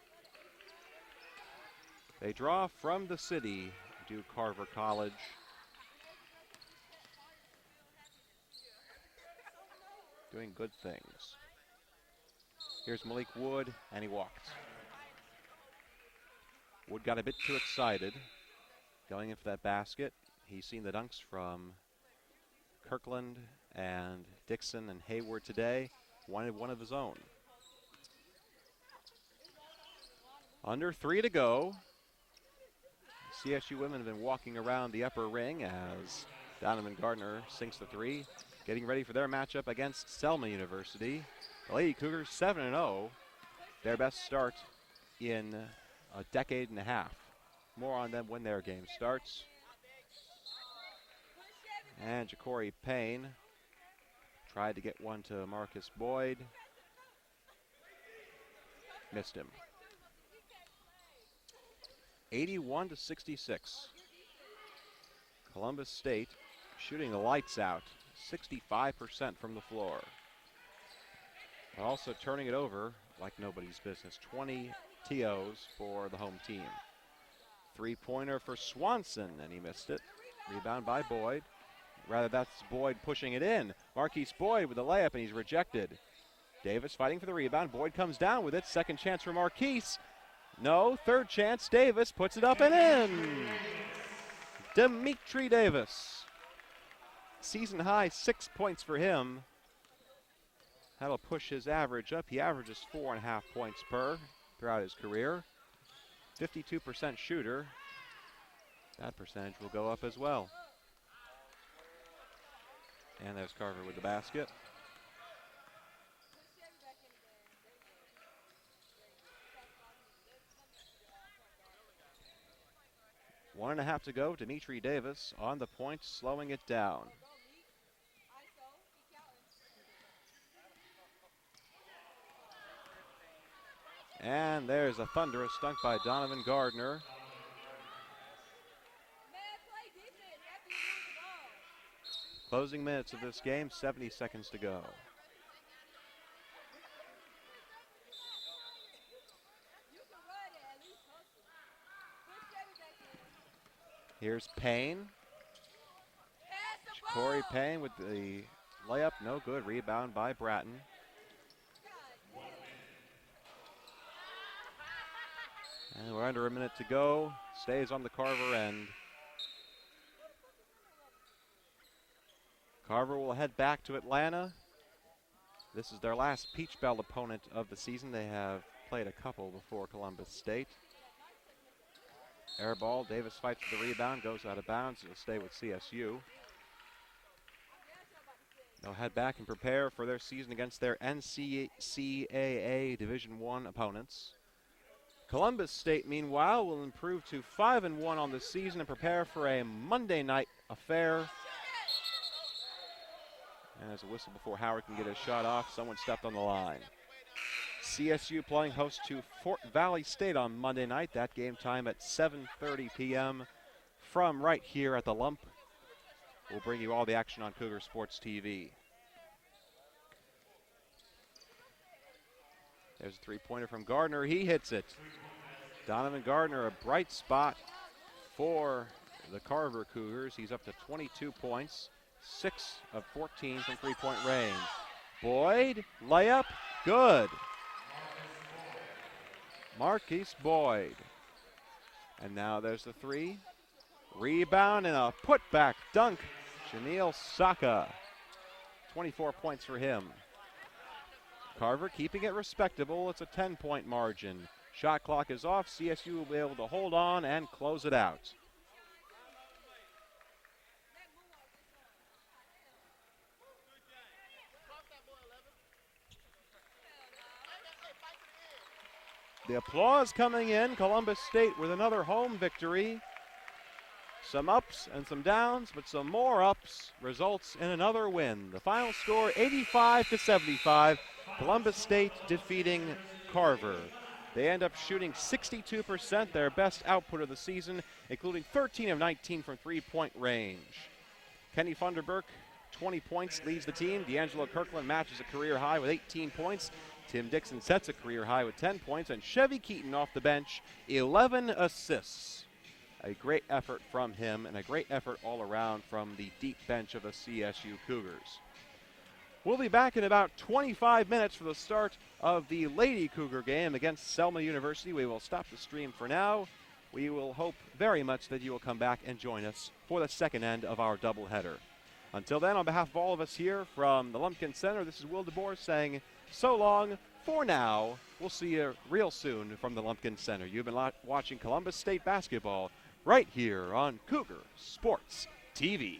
They draw from the city, do Carver College. Doing good things. Here's Malik Wood, and he walked. Wood got a bit too excited going in for that basket. He's seen the dunks from Kirkland and Dixon and Hayward today. Wanted one of his own. Under 3 to go. CSU women have been walking around the upper ring as Donovan Gardner sinks the 3. Getting ready for their matchup against Selma University. The Lady Cougars 7-0. Their best start in a decade and a half. More on them when their game starts. And Jacory Payne tried to get one to Marcus Boyd. Missed him. 81-66. Columbus State shooting the lights out. 65% from the floor. Also turning it over like nobody's business. 20 TOs for the home team. 3-pointer for Swanson, and he missed it. Rebound by Boyd. Rather, that's Boyd pushing it in. Marquise Boyd with the layup, and he's rejected. Davis fighting for the rebound. Boyd comes down with it. Second chance for Marquise. No, third chance. Davis puts it up and in. Dimitri Davis. Season high 6 points for him. That'll push his average up. He averages 4.5 points per throughout his career. 52% shooter. That percentage will go up as well. And there's Carver with the basket. One and a half to go. Dimitri Davis on the point, slowing it down. And there's a thunderous dunk by Donovan Gardner. Closing minutes of this game, 70 seconds to go. Here's Payne. Corey Payne with the layup, no good. Rebound by Bratton. And we're under a minute to go. Stays on the Carver end. Carver will head back to Atlanta. This is their last Peach Belt opponent of the season. They have played a couple before Columbus State. Air ball, Davis fights for the rebound, goes out of bounds. It'll stay with CSU. They'll head back and prepare for their season against their NCAA Division I opponents. Columbus State, meanwhile, will improve to 5-1 on the season and prepare for a Monday night affair. And there's a whistle before Howard can get his shot off. Someone stepped on the line. CSU playing host to Fort Valley State on Monday night. That game time at 7:30 p.m. from right here at the Lump. We'll bring you all the action on Cougar Sports TV. There's a three-pointer from Gardner. He hits it. Donovan Gardner, a bright spot for the Carver Cougars. He's up to 22 points, 6 of 14 from three-point range. Boyd, layup, good. Marquise Boyd. And now there's the three. Rebound and a putback dunk. Janeel Saka. 24 points for him. Carver keeping it respectable. It's a 10-point margin. Shot clock is off. CSU will be able to hold on and close it out. The applause coming in. Columbus State with another home victory. Some ups and some downs, but some more ups results in another win. The final score, 85-75. Columbus State defeating Carver. They end up shooting 62%, their best output of the season, including 13 of 19 from three-point range. Kenny Funderburk, 20 points, leads the team. D'Angelo Kirkland matches a career high with 18 points. Tim Dixon sets a career high with 10 points. And Chevy Keaton off the bench, 11 assists. A great effort from him and a great effort all around from the deep bench of the CSU Cougars. We'll be back in about 25 minutes for the start of the Lady Cougar game against Selma University. We will stop the stream for now. We will hope very much that you will come back and join us for the second end of our doubleheader. Until then, on behalf of all of us here from the Lumpkin Center, this is Will DeBoer saying so long for now. We'll see you real soon from the Lumpkin Center. You've been watching Columbus State basketball right here on Cougar Sports TV.